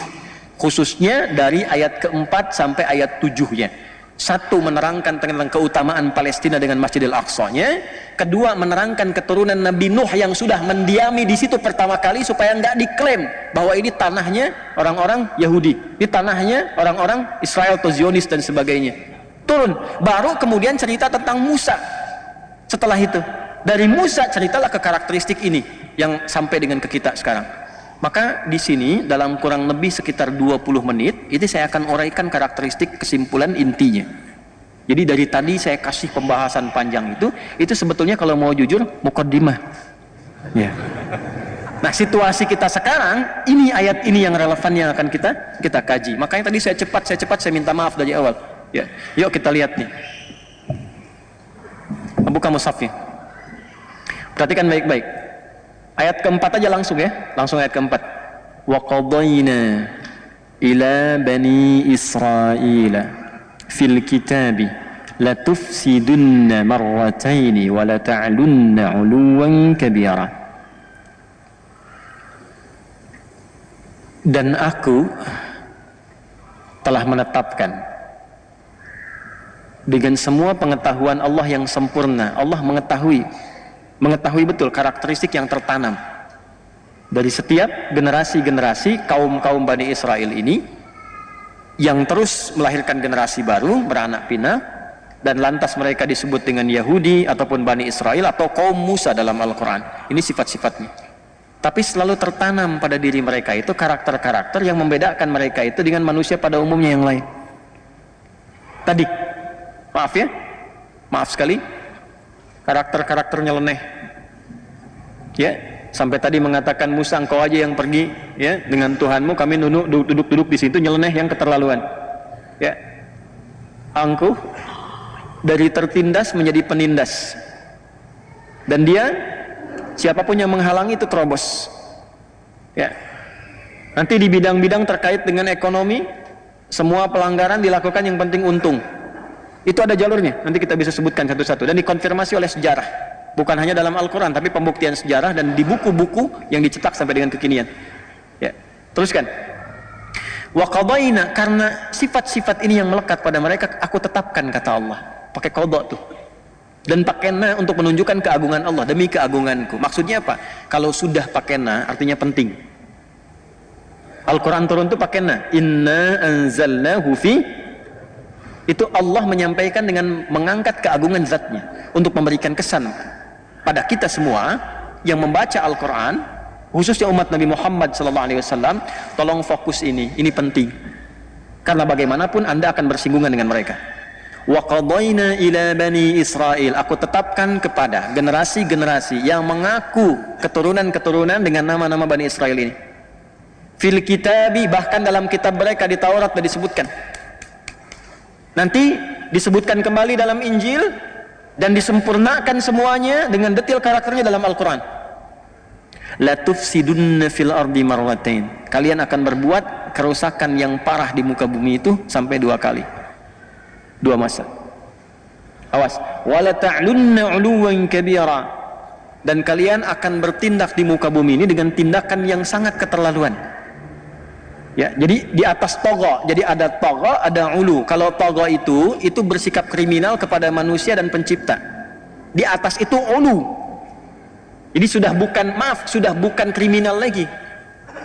khususnya dari ayat ke-4 sampai ayat 7-nya. Satu, menerangkan tentang keutamaan Palestina dengan Masjidil Aqsa-nya. Kedua, menerangkan keturunan Nabi Nuh yang sudah mendiami di situ pertama kali supaya nggak diklaim bahwa ini tanahnya orang-orang Yahudi, ini tanahnya orang-orang Israel atau Zionis dan sebagainya. Turun, baru kemudian cerita tentang Musa. Setelah itu, dari Musa ceritalah ke karakteristik ini yang sampai dengan ke kita sekarang. Maka di sini dalam kurang lebih sekitar 20 menit itu saya akan uraikan karakteristik kesimpulan intinya. Jadi dari tadi saya kasih pembahasan panjang itu sebetulnya kalau mau jujur muqaddimah. Ya. Nah, situasi kita sekarang ini ayat ini yang relevan yang akan kita kaji. Makanya tadi saya cepat saya minta maaf dari awal. Ya. Yuk kita lihat nih. Buka mushafnya. Perhatikan baik-baik. Ayat keempat aja langsung ya, langsung ayat keempat. Wa qadayna ila bani Israila fil kitabi la tufsidunna marrataini wa la ta'lunna 'uluwan kabira. Dan aku telah menetapkan dengan semua pengetahuan Allah yang sempurna. Allah mengetahui betul karakteristik yang tertanam dari setiap generasi-generasi kaum-kaum Bani Israel ini yang terus melahirkan generasi baru beranak pinak, dan lantas mereka disebut dengan Yahudi ataupun Bani Israel atau kaum Musa dalam Al-Quran. Ini sifat-sifatnya, tapi selalu tertanam pada diri mereka itu karakter-karakter yang membedakan mereka itu dengan manusia pada umumnya yang lain. Tadi maaf sekali, karakter-karakter nyeleneh, ya, sampai tadi mengatakan Musa, engkau aja yang pergi, ya, dengan Tuhanmu, kami duduk di situ, nyeleneh yang keterlaluan, ya, angkuh dari tertindas menjadi penindas, dan dia siapapun yang menghalangi itu terobos, ya. Nanti di bidang-bidang terkait dengan ekonomi, semua pelanggaran dilakukan yang penting untung. Itu ada jalurnya, nanti kita bisa sebutkan satu-satu dan dikonfirmasi oleh sejarah, bukan hanya dalam Al-Quran tapi pembuktian sejarah dan di buku-buku yang dicetak sampai dengan kekinian. Ya, teruskan. Wa qadayna, karena sifat-sifat ini yang melekat pada mereka, aku tetapkan, kata Allah, pakai qadha tuh, dan pakai na untuk menunjukkan keagungan Allah, demi keagunganku. Maksudnya apa? Kalau sudah pakai na artinya penting. Al-Quran turun tuh pakai na, inna anzalnahu fi, itu Allah menyampaikan dengan mengangkat keagungan zatnya untuk memberikan kesan pada kita semua yang membaca Al-Quran, khususnya umat Nabi Muhammad SAW. Tolong fokus ini penting, karena bagaimanapun Anda akan bersinggungan dengan mereka. Wa qadayna ila bani Israel, aku tetapkan kepada generasi-generasi yang mengaku keturunan-keturunan dengan nama-nama Bani Israel ini, fil kitabi, bahkan dalam kitab mereka di Taurat sudah disebutkan. Nanti disebutkan kembali dalam Injil dan disempurnakan semuanya dengan detail karakternya dalam Al-Quran. La tufsidunna fil ardi marratain, kalian akan berbuat kerusakan yang parah di muka bumi itu sampai 2 kali, 2 masa. Awas. Wa la ta'lunna 'uluwan kabira, dan kalian akan bertindak di muka bumi ini dengan tindakan yang sangat keterlaluan. Ya, jadi di atas togo, jadi ada togo, ada ulu. Kalau togo itu bersikap kriminal kepada manusia dan pencipta. Di atas itu ulu. Jadi sudah bukan kriminal lagi.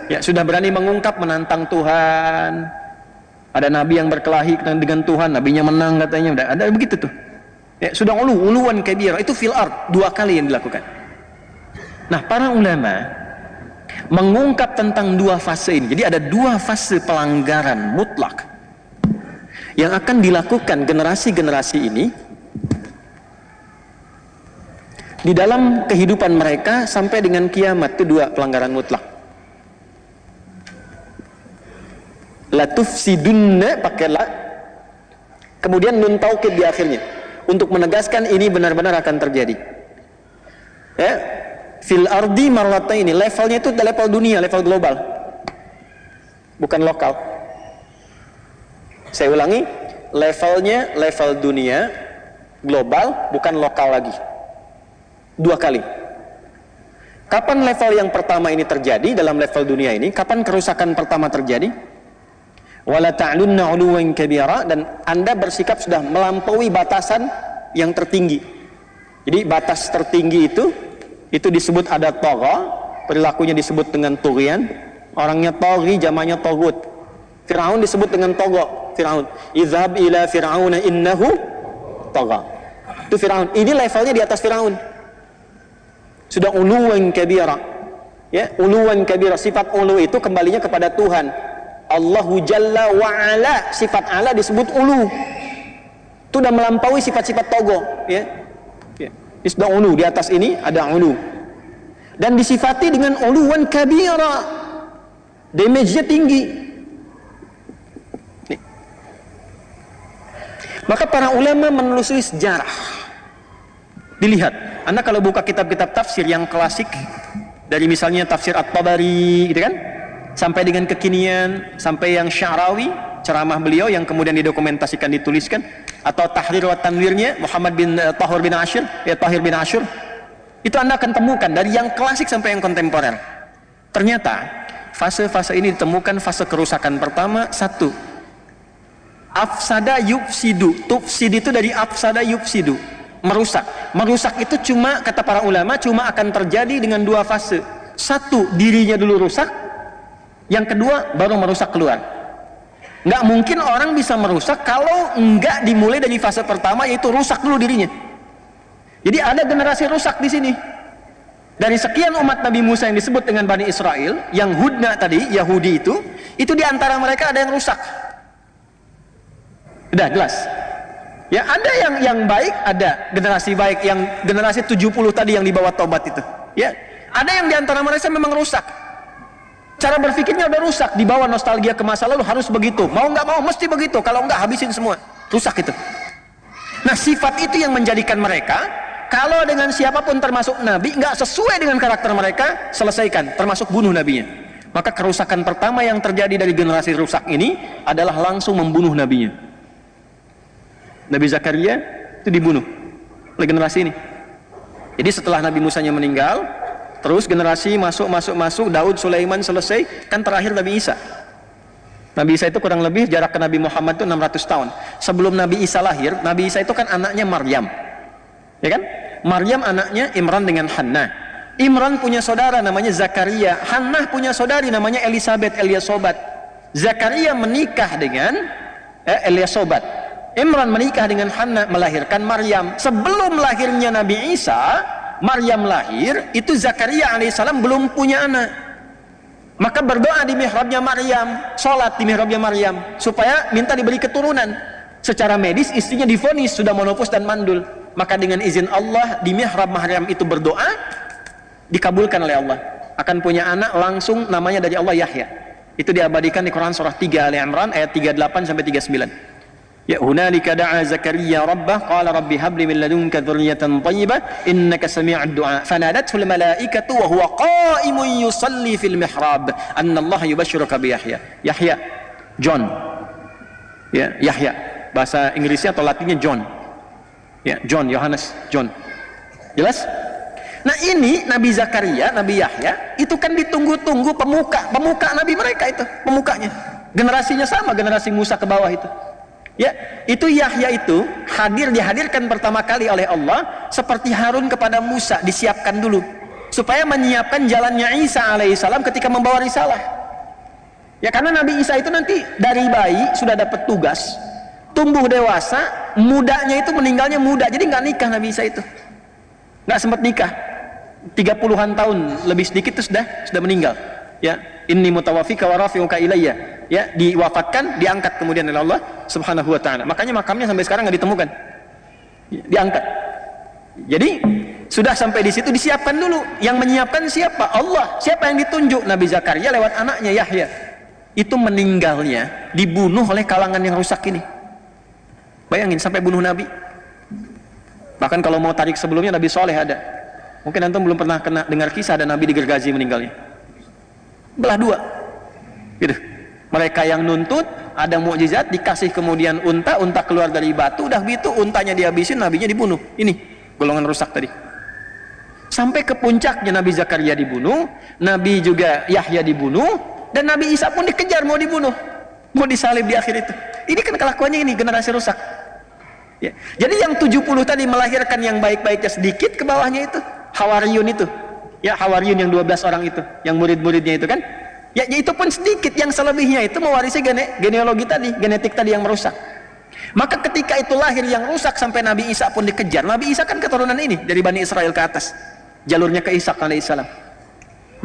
Ya, sudah berani mengungkap, menantang Tuhan. Ada nabi yang berkelahi dengan Tuhan, nabinya menang katanya, udah ada begitu tuh. Ya, sudah uluwan kabira, itu fil ard, 2 kali yang dilakukan. Nah, para ulama mengungkap tentang 2 fase ini. Jadi ada 2 fase pelanggaran mutlak yang akan dilakukan generasi-generasi ini di dalam kehidupan mereka sampai dengan kiamat. Itu 2 pelanggaran mutlak. La tufsidunna pakai la, kemudian nun taukid di akhirnya untuk menegaskan ini benar-benar akan terjadi. Ya, fil ardi marrataini, levelnya itu level dunia, level global, bukan lokal. Saya ulangi, levelnya level dunia, global, bukan lokal lagi. 2 kali. Kapan level yang pertama ini terjadi dalam level dunia ini? Kapan kerusakan pertama terjadi? Wala ta'lunna 'uluwan kabira, dan Anda bersikap sudah melampaui batasan yang tertinggi. Jadi batas tertinggi itu disebut ada tagha, perilakunya disebut dengan tughyan. Orangnya taghi, jamaknya tagut. Firaun disebut dengan tagha. Firaun, izhab ila fir'auna innahu tagha. Itu Firaun. Ini levelnya di atas Firaun. Sudah uluwan kabira. Ya, uluwan kabira, sifat ulu itu kembalinya kepada Tuhan. Allahu Jalla wa Ala, sifat ala disebut ulu. Itu sudah melampaui sifat-sifat togo, ya. Ya. Sudah ulu, di atas ini ada ulu. Dan disifati dengan uluwan kabira. Damage-nya tinggi. Nih. Maka para ulama menelusuri sejarah. Dilihat, Anda kalau buka kitab-kitab tafsir yang klasik, dari misalnya tafsir At-Tabari, gitu kan? Sampai dengan kekinian, sampai yang Sya'rawi, ceramah beliau yang kemudian didokumentasikan, dituliskan, atau Tahrir wa Tanwirnya Muhammad bin Tahir bin Ashur, itu Anda akan temukan dari yang klasik sampai yang kontemporer. Ternyata fase-fase ini ditemukan fase kerusakan pertama, 1, afsada yufsidu. Tufsid itu dari afsada yufsidu, merusak. Merusak itu cuma, kata para ulama, cuma akan terjadi dengan 2 fase. 1, dirinya dulu rusak. Yang kedua, baru merusak keluar. Nggak mungkin orang bisa merusak kalau nggak dimulai dari fase pertama, yaitu rusak dulu dirinya. Jadi ada generasi rusak di sini. Dari sekian umat Nabi Musa yang disebut dengan Bani Israel, yang Hudna tadi, Yahudi itu diantara mereka ada yang rusak. Udah jelas. Ya, ada yang baik, ada generasi baik, yang generasi 70 tadi yang dibawa tobat itu. Ya, ada yang diantara mereka memang rusak. Cara berpikirnya udah rusak, dibawa nostalgia ke masa lalu, harus begitu, mau nggak mau mesti begitu, kalau nggak habisin semua, rusak itu. Nah, sifat itu yang menjadikan mereka, kalau dengan siapapun termasuk nabi nggak sesuai dengan karakter mereka, selesaikan, termasuk bunuh nabinya. Maka kerusakan pertama yang terjadi dari generasi rusak ini adalah langsung membunuh nabinya. Nabi Zakaria itu dibunuh oleh generasi ini. Jadi setelah Nabi Musanya meninggal, terus generasi masuk, Daud, Sulaiman selesai, kan terakhir Nabi Isa. Nabi Isa itu kurang lebih jarak ke Nabi Muhammad itu 600 tahun. Sebelum Nabi Isa lahir, Nabi Isa itu kan anaknya Maryam. Ya kan? Maryam anaknya Imran dengan Hannah. Imran punya saudara namanya Zakaria. Hannah punya saudari namanya Eliasobat. Zakaria menikah dengan Eliasobat. Imran menikah dengan Hannah, melahirkan Maryam. Sebelum lahirnya Nabi Isa, Maryam lahir, itu Zakaria alaihissalam belum punya anak. Maka berdoa di mihrabnya Maryam, sholat di mihrabnya Maryam, supaya minta diberi keturunan. Secara medis istrinya divonis sudah monopus dan mandul. Maka dengan izin Allah, di mihrab Maryam itu berdoa, dikabulkan oleh Allah. Akan punya anak langsung, namanya dari Allah Yahya. Itu diabadikan di Quran surah 3 Ali Imran ayat 38 sampai 39. Ya hunalika da'a Zakaria rabbah qala rabbi habli min ladunka dzurriyyatan thayyibah innaka sami'ud du'a fanadathu al malaikatu wa huwa qa'imun yusalli fil mihrab anna Allah yubashshiruka bi Yahya. Yahya, John. Ya, Yahya. Bahasa Inggrisnya atau Latinnya John. Ya, John, Yohanes, John. Jelas? Nah, ini Nabi Zakaria, Nabi Yahya itu kan ditunggu-tunggu pemuka Nabi mereka itu, pemukanya. Generasinya sama, generasi Musa ke bawah itu. Ya, itu Yahya itu dihadirkan pertama kali oleh Allah seperti Harun kepada Musa, disiapkan dulu supaya menyiapkan jalannya Isa alaihissalam ketika membawa risalah. Ya karena Nabi Isa itu nanti dari bayi sudah dapat tugas, tumbuh dewasa, mudanya itu meninggalnya muda, jadi nggak nikah Nabi Isa itu, nggak sempat nikah, 30-an tahun lebih sedikit itu sudah meninggal. Ya, inni mutawaffika wa rafi'uka ilayya. Ya, diwafatkan, diangkat kemudian oleh Allah Subhanahu wa taala. Makanya makamnya sampai sekarang nggak ditemukan. Diangkat. Jadi sudah sampai di situ disiapkan dulu. Yang menyiapkan siapa? Allah. Siapa yang ditunjuk? Nabi Zakaria lewat anaknya Yahya. Itu meninggalnya dibunuh oleh kalangan yang rusak ini. Bayangin sampai bunuh Nabi. Bahkan kalau mau tarik sebelumnya Nabi Soleh ada. Mungkin antum belum pernah dengar kisah ada Nabi digergaji meninggalnya. Belah dua. Gitu. Mereka yang nuntut ada mukjizat dikasih kemudian unta keluar dari batu, udah gitu untanya dihabisin, nabinya dibunuh. Ini golongan rusak tadi. Sampai ke puncaknya Nabi Zakaria dibunuh, Nabi juga Yahya dibunuh, dan Nabi Isa pun dikejar mau dibunuh, mau disalib di akhir itu. Ini kan kelakuannya ini generasi rusak. Ya. Jadi yang 70 tadi melahirkan yang baik-baiknya sedikit, ke bawahnya itu Hawariyun itu. Ya, Hawariyun yang 12 orang itu, yang murid-muridnya itu kan. Ya, itu pun sedikit, yang selebihnya itu mewarisi genealogi tadi, genetik tadi yang merusak. Maka ketika itu lahir yang rusak sampai Nabi Isa pun dikejar. Nabi Isa kan keturunan ini dari Bani Israel ke atas. Jalurnya ke Ishak alaihissalam.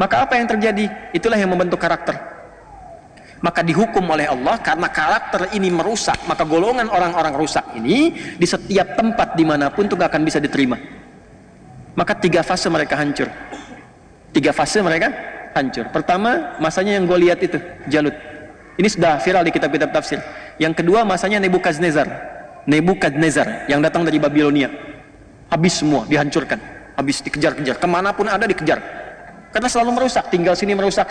Maka apa yang terjadi? Itulah yang membentuk karakter. Maka dihukum oleh Allah karena karakter ini merusak. Maka golongan orang-orang rusak ini di setiap tempat dimanapun itu gak akan bisa diterima. Maka 3 fase mereka hancur. 3 fase mereka hancur. Pertama, masanya yang gue lihat itu Jalut. Ini sudah viral di kitab-kitab tafsir. Yang kedua, masanya Nebukadnezar yang datang dari Babilonia. Habis semua, dihancurkan. Habis dikejar-kejar, kemanapun ada dikejar. Karena selalu merusak, tinggal sini merusak,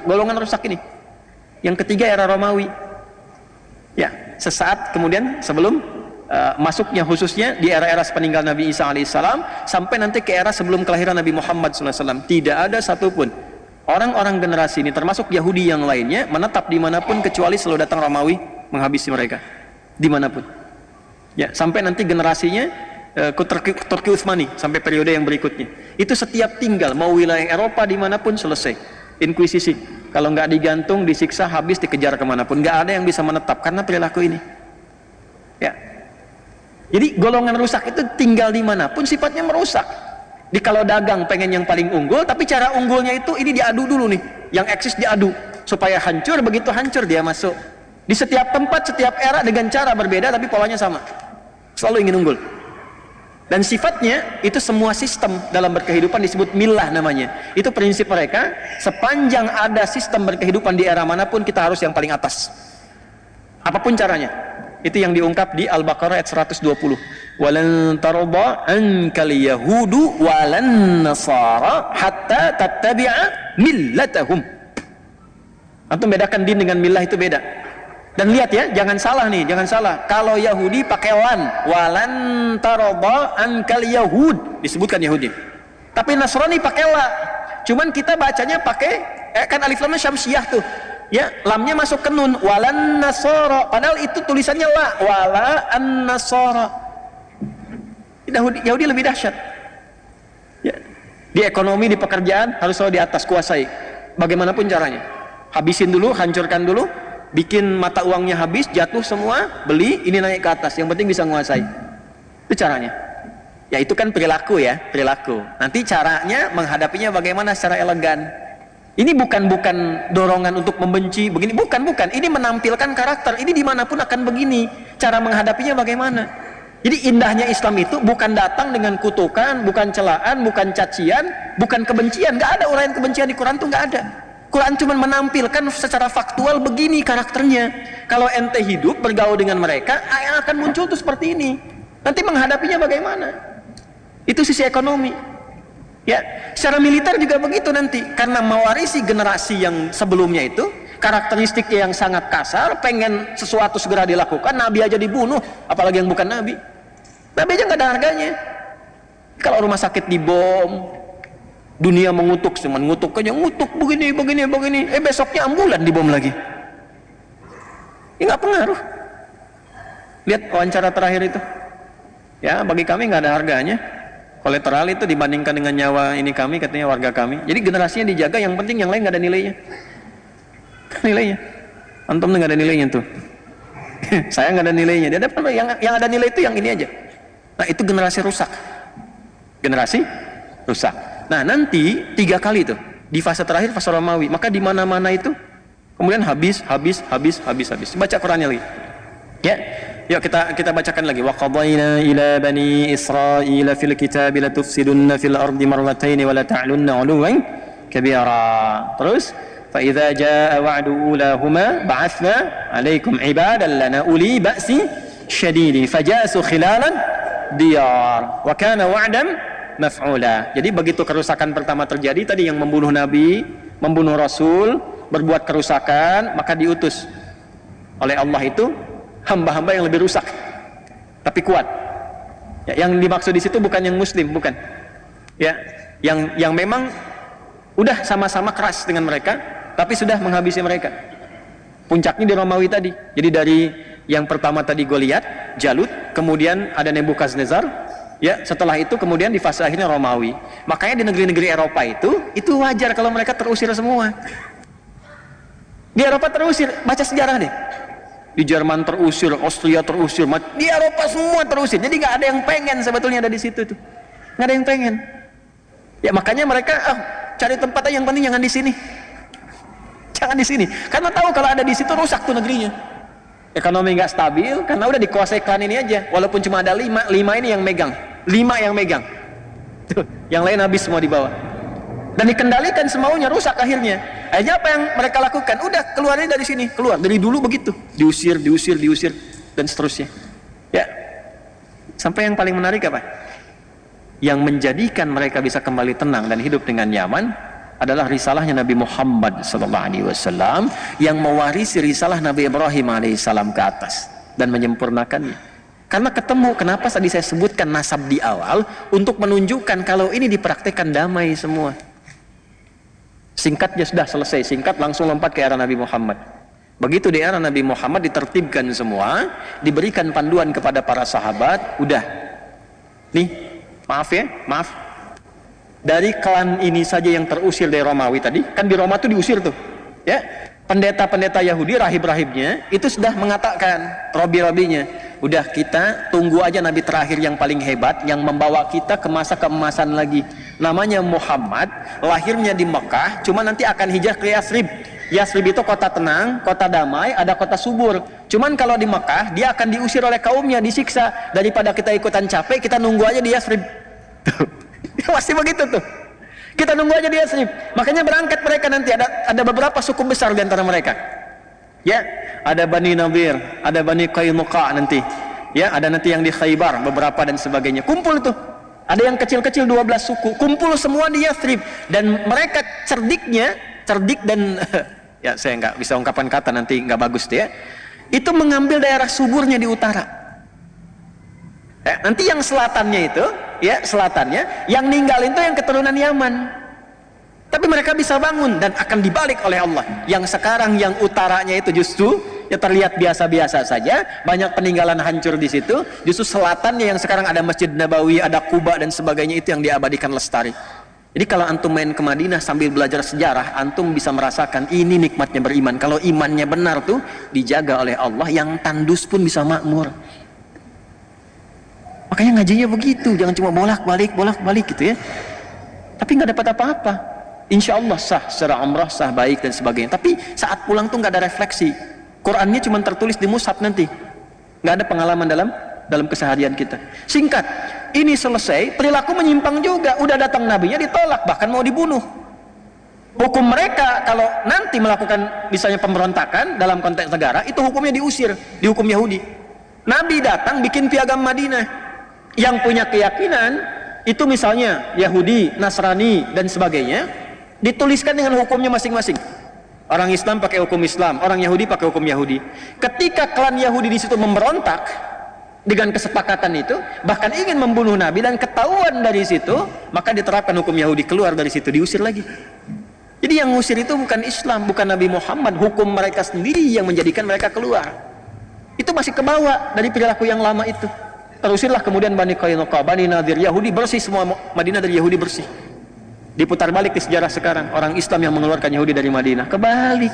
golongan rusak ini. Yang ketiga, era Romawi. Ya, sesaat kemudian sebelum masuknya khususnya di era-era sepeninggal Nabi Isa alaihissalam sampai nanti ke era sebelum kelahiran Nabi Muhammad SAW, tidak ada satupun orang-orang generasi ini termasuk Yahudi yang lainnya menetap dimanapun kecuali selalu datang Romawi menghabisi mereka dimanapun. Ya, sampai nanti generasinya Turki Utsmani sampai periode yang berikutnya. Itu setiap tinggal mau wilayah Eropa dimanapun selesai inkuisisi. Kalau nggak digantung, disiksa, habis, dikejar kemanapun. Nggak ada yang bisa menetap karena perilaku ini. Ya. Jadi golongan rusak itu tinggal dimanapun sifatnya merusak. Di kalau dagang pengen yang paling unggul, tapi cara unggulnya itu ini diadu dulu nih, yang eksis diadu supaya hancur. Begitu hancur dia masuk di setiap tempat, setiap era dengan cara berbeda tapi polanya sama, selalu ingin unggul. Dan sifatnya itu semua sistem dalam berkehidupan disebut milah namanya. Itu prinsip mereka, sepanjang ada sistem berkehidupan di era manapun kita harus yang paling atas apapun caranya. Itu yang diungkap di Al-Baqarah ayat 120. Walan tarda ankal yahudu walan nasara hatta tattabi'a millatahum. Antum bedakan din dengan millah itu beda. Dan lihat ya, jangan salah nih, jangan salah. Kalau Yahudi pakai walan tarda ankal yahud, disebutkan Yahudi. Tapi Nasrani pakai la. Cuman kita bacanya pakai kan alif lamnya syamsiyah tuh. Ya, lamnya masuk ke nun, walan nasara, padahal itu tulisannya la, wala an nasara. Yahudi lebih dahsyat. Ya. Di ekonomi, di pekerjaan harus selalu di atas, kuasai. Bagaimanapun caranya. Habisin dulu, hancurkan dulu, bikin mata uangnya habis, jatuh semua, beli, ini naik ke atas. Yang penting bisa menguasai. Itu caranya. Ya itu kan perilaku ya, perilaku. Nanti caranya menghadapinya bagaimana secara elegan. Ini bukan dorongan untuk membenci begini, bukan. Ini menampilkan karakter. Ini dimanapun akan begini. Cara menghadapinya bagaimana? Jadi indahnya Islam itu bukan datang dengan kutukan, bukan celaan, bukan cacian, bukan kebencian. Nggak ada uraian kebencian di Quran tuh nggak ada. Quran cuma menampilkan secara faktual begini karakternya. Kalau ente hidup bergaul dengan mereka, yang akan muncul tuh seperti ini. Nanti menghadapinya bagaimana? Itu sisi ekonomi. Ya, secara militer juga begitu nanti, karena mewarisi generasi yang sebelumnya itu, karakteristiknya yang sangat kasar, pengen sesuatu segera dilakukan, Nabi aja dibunuh, apalagi yang bukan Nabi. Nabi aja nggak ada harganya. Kalau rumah sakit dibom, dunia mengutuk, cuman ngutuk aja, ngutuk begini, besoknya ambulan dibom lagi. Ini nggak pengaruh. Lihat wawancara terakhir itu, ya bagi kami nggak ada harganya. Kolateral itu dibandingkan dengan nyawa ini kami, katanya warga kami. Jadi generasinya dijaga, yang penting yang lain nggak ada nilainya. nilainya. Antum nggak ada nilainya tuh. Saya nggak ada nilainya. Dia dapat yang ada nilai itu yang ini aja. Nah itu generasi rusak. Generasi rusak. Nah nanti 3 kali tuh di fase terakhir, fase Romawi. Maka di mana-mana itu kemudian habis. Baca Qurannya lagi. Ya, yuk kita bacakan lagi. Wa qadayna ila bani Israila fil kitabi la tufsidunna fil ardi marratayn wa la ta'lunna 'uluwan kabira. Terus fa idza jaa wa'du ulahuma ba'athna 'alaikum 'ibadan lana uli ba'si syadid fajasu khilalan diyar wa kana wa'dan maf'ula. Jadi begitu kerusakan pertama terjadi tadi, yang membunuh nabi, membunuh rasul, berbuat kerusakan, maka diutus oleh Allah itu hamba-hamba yang lebih rusak tapi kuat. Ya, yang dimaksud di situ bukan yang muslim, bukan. Ya, yang memang udah sama-sama keras dengan mereka tapi sudah menghabisi mereka. Puncaknya di Romawi tadi. Jadi dari yang pertama tadi Goliat, Jalut, kemudian ada Nebukadnezar. Ya, setelah itu kemudian di fase akhirnya Romawi. Makanya di negeri-negeri Eropa itu wajar kalau mereka terusir semua. Di Eropa terusir, baca sejarah deh. Di Jerman terusir, Austria terusir, di Eropa semua terusir. Jadi nggak ada yang pengen sebetulnya ada di situ tuh. Nggak ada yang pengen. Ya makanya mereka cari tempat aja, yang penting jangan di sini. Jangan di sini. Karena tahu kalau ada di situ rusak tuh negerinya. Ekonomi nggak stabil karena udah dikuasai klan ini aja. Walaupun cuma ada 5 ini yang megang. 5 yang megang. Tuh, yang lain habis semua di bawah. Dan dikendalikan semaunya, rusak akhirnya. Akhirnya apa yang mereka lakukan? Udah keluarnya dari sini, keluar. Dari dulu begitu, diusir, dan seterusnya. Ya, sampai yang paling menarik apa? Yang menjadikan mereka bisa kembali tenang dan hidup dengan nyaman adalah risalahnya Nabi Muhammad SAW yang mewarisi risalah Nabi Ibrahim alaihissalam ke atas dan menyempurnakannya. Karena ketemu, kenapa tadi saya sebutkan nasab di awal, untuk menunjukkan kalau ini dipraktekkan damai semua. Singkatnya sudah selesai, singkat langsung lompat ke era Nabi Muhammad. Begitu di era Nabi Muhammad ditertibkan semua, diberikan panduan kepada para sahabat, udah. Nih, maaf. Dari klan ini saja yang terusir dari Romawi tadi, kan di Roma tuh diusir tuh. Ya, pendeta-pendeta Yahudi, rahib-rahibnya itu sudah mengatakan, robi-robinya, udah kita tunggu aja nabi terakhir yang paling hebat yang membawa kita ke masa keemasan lagi. Namanya Muhammad, lahirnya di Mekah, cuma nanti akan hijrah ke Yasrib. Yasrib itu kota tenang, kota damai, ada kota subur. Cuman kalau di Mekah, dia akan diusir oleh kaumnya, disiksa. Daripada kita ikutan capek, kita nunggu aja di Yasrib. Pasti begitu tuh. Kita nunggu aja di Yasrib. Makanya berangkat mereka nanti, ada beberapa suku besar di antara mereka. Ya, ada Bani Nadir, ada Bani Qainuqa nanti. Ya, ada nanti yang di Khaybar, beberapa dan sebagainya. Kumpul tuh. Ada yang kecil-kecil 12 suku, kumpul semua di Yathrib. Dan mereka cerdik dan ya saya nggak bisa ungkapan kata, nanti nggak bagus deh ya. Itu mengambil daerah suburnya di utara. Nanti yang selatannya itu, ya selatannya, yang ninggalin itu yang keturunan Yaman. Tapi mereka bisa bangun dan akan dibalik oleh Allah. Yang sekarang yang utaranya itu justru ya terlihat biasa-biasa saja, banyak peninggalan hancur di situ. Justru selatannya yang sekarang ada Masjid Nabawi, ada Quba dan sebagainya, itu yang diabadikan lestari. Jadi kalau antum main ke Madinah sambil belajar sejarah, antum bisa merasakan ini nikmatnya beriman. Kalau imannya benar tuh dijaga oleh Allah, yang tandus pun bisa makmur. Makanya ngajinya begitu, jangan cuma bolak-balik gitu ya. Tapi nggak dapat apa-apa. Insya Allah sah secara umrah, sah baik dan sebagainya. Tapi saat pulang tuh nggak ada refleksi. Qurannya cuma tertulis di mushaf nanti. Nggak ada pengalaman dalam keseharian kita. Singkat, ini selesai, perilaku menyimpang juga. Udah datang nabinya ditolak, bahkan mau dibunuh. Hukum mereka kalau nanti melakukan misalnya pemberontakan dalam konteks negara, itu hukumnya diusir, dihukum Yahudi. Nabi datang bikin piagam Madinah. Yang punya keyakinan itu misalnya Yahudi, Nasrani dan sebagainya, dituliskan dengan hukumnya masing-masing. Orang Islam pakai hukum Islam, orang Yahudi pakai hukum Yahudi. Ketika klan Yahudi di situ memberontak dengan kesepakatan itu, bahkan ingin membunuh Nabi dan ketahuan dari situ, maka diterapkan hukum Yahudi, keluar dari situ, diusir lagi. Jadi yang ngusir itu bukan Islam, bukan Nabi Muhammad, hukum mereka sendiri yang menjadikan mereka keluar. Itu masih kebawa dari perilaku yang lama itu. Terusirlah kemudian Bani Qainuqa, Bani Nadir, Yahudi bersih semua, Madinah dari Yahudi bersih. Diputar balik di sejarah sekarang, orang Islam yang mengeluarkan Yahudi dari Madinah, kebalik.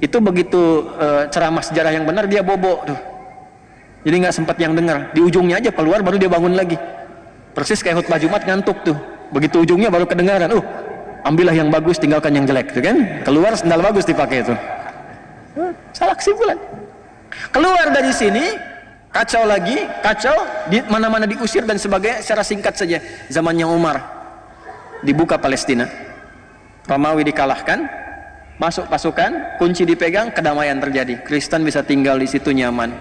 Itu begitu ceramah sejarah yang benar dia bobo tuh. Jadi nggak sempat yang dengar. Di ujungnya aja keluar baru dia bangun lagi. Persis kayak khutbah Jumat ngantuk tuh. Begitu ujungnya baru kedengaran. Ambillah yang bagus, tinggalkan yang jelek, tuh kan? Keluar sendal bagus dipakai itu. Salah kesimpulan. Keluar dari sini, kacau lagi, kacau, di mana-mana diusir dan sebagainya. Secara singkat saja, zamannya Umar dibuka Palestina, Romawi dikalahkan, masuk pasukan, kunci dipegang, kedamaian terjadi. Kristen bisa tinggal di situ nyaman.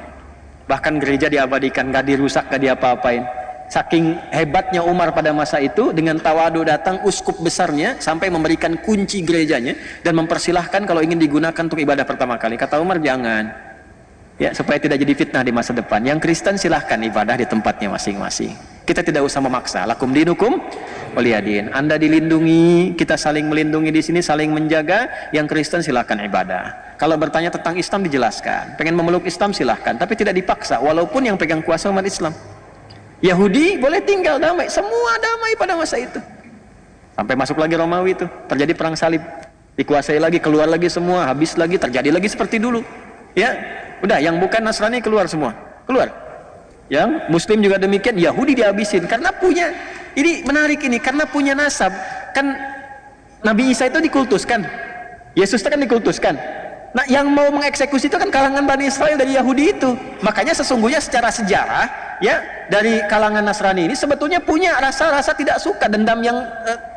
Bahkan gereja diabadikan, gak dirusak, gak diapa-apain. Saking hebatnya Umar pada masa itu, dengan tawadu datang uskup besarnya sampai memberikan kunci gerejanya dan mempersilahkan kalau ingin digunakan untuk ibadah pertama kali. Kata Umar, jangan, ya, supaya tidak jadi fitnah di masa depan. Yang Kristen silahkan ibadah di tempatnya masing-masing. Kita tidak usah memaksa. Lakum dinukum waliyadin. Anda dilindungi, kita saling melindungi di sini, saling menjaga. Yang Kristen silahkan ibadah. Kalau bertanya tentang Islam dijelaskan. Pengen memeluk Islam silahkan, tapi tidak dipaksa. Walaupun yang pegang kuasa umat Islam. Yahudi boleh tinggal damai, semua damai pada masa itu. Sampai masuk lagi Romawi itu, terjadi perang salib, dikuasai lagi, keluar lagi semua, habis lagi, terjadi lagi seperti dulu. Ya, udah, yang bukan Nasrani keluar semua, keluar. Yang Muslim juga demikian, Yahudi dihabisin karena punya. Ini menarik ini, karena punya nasab. Kan Nabi Isa itu dikultuskan, Yesus itu kan dikultuskan. Nah, yang mau mengeksekusi itu kan kalangan Bani Israel dari Yahudi itu. Makanya sesungguhnya secara sejarah, ya, dari kalangan Nasrani ini sebetulnya punya rasa-rasa tidak suka, dendam yang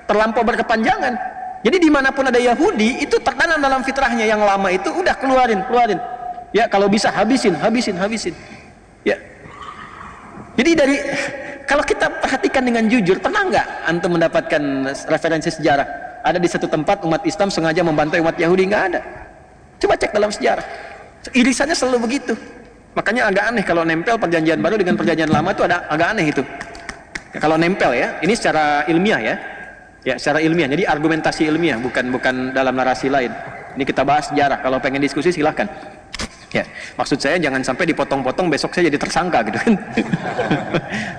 terlampau berkepanjangan. Jadi dimanapun ada Yahudi, itu tertanam dalam fitrahnya yang lama itu, udah keluarin. Ya, kalau bisa habisin. Ya. Jadi kalau kita perhatikan dengan jujur, pernah nggak antum mendapatkan referensi sejarah? Ada di satu tempat umat Islam sengaja membantai umat Yahudi? Nggak ada. Coba cek dalam sejarah, irisannya selalu begitu. Makanya agak aneh kalau nempel perjanjian baru dengan perjanjian lama itu agak aneh itu. Ya, kalau nempel ya, ini secara ilmiah ya, secara ilmiah. Jadi argumentasi ilmiah, bukan dalam narasi lain. Ini kita bahas sejarah. Kalau pengen diskusi silahkan. Ya, maksud saya jangan sampai dipotong-potong besok saya jadi tersangka gitu kan.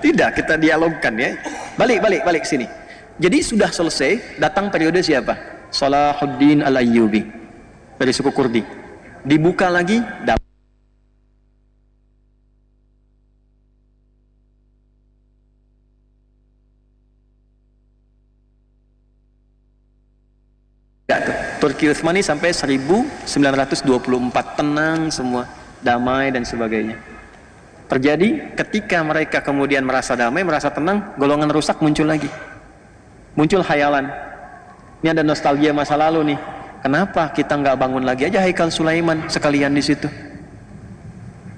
Tidak, kita dialogkan ya. Balik sini. Jadi sudah selesai, datang periode siapa? Salahuddin Al-Ayyubi dari suku Kurdi. Dibuka lagi, Turki Utsmani sampai 1924 tenang semua, damai dan sebagainya. Terjadi ketika mereka kemudian merasa damai, merasa tenang, golongan rusak muncul lagi. Muncul khayalan. Ini ada nostalgia masa lalu nih. Kenapa kita nggak bangun lagi aja Haikal Sulaiman sekalian di situ?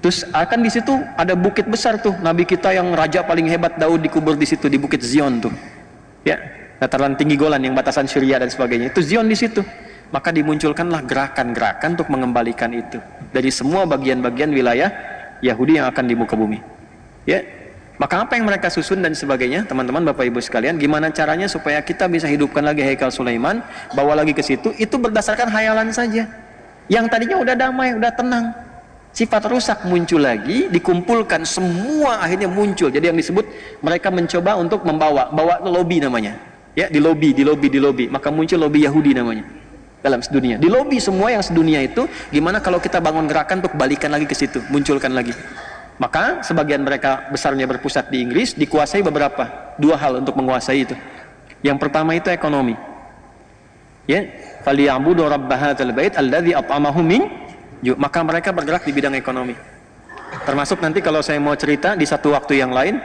Terus akan di situ ada bukit besar tuh, Nabi kita yang raja paling hebat Daud dikubur di situ, di Bukit Zion tuh. Ya, dataran tinggi Golan yang batasan Syria dan sebagainya. Itu Zion di situ. Maka dimunculkanlah gerakan-gerakan untuk mengembalikan itu dari semua bagian-bagian wilayah Yahudi yang akan di muka bumi. Ya, maka apa yang mereka susun dan sebagainya, teman-teman, Bapak Ibu sekalian, gimana caranya supaya kita bisa hidupkan lagi Haikal Sulaiman, bawa lagi ke situ, itu berdasarkan khayalan saja. Yang tadinya udah damai, udah tenang, sifat rusak muncul lagi, dikumpulkan semua akhirnya muncul. Jadi yang disebut mereka mencoba untuk bawa lobby namanya. Ya, di lobby, maka muncul lobby Yahudi namanya. Dalam sedunia, di lobby semua yang sedunia itu, gimana kalau kita bangun gerakan untuk balikan lagi ke situ, munculkan lagi. Maka sebagian mereka besarnya berpusat di Inggris, dikuasai dua hal untuk menguasai itu. Yang pertama itu ekonomi. Ya, falyabudu rabb hadzal bait alladzi at'amahum min ju'. Maka mereka bergerak di bidang ekonomi. Termasuk nanti kalau saya mau cerita di satu waktu yang lain,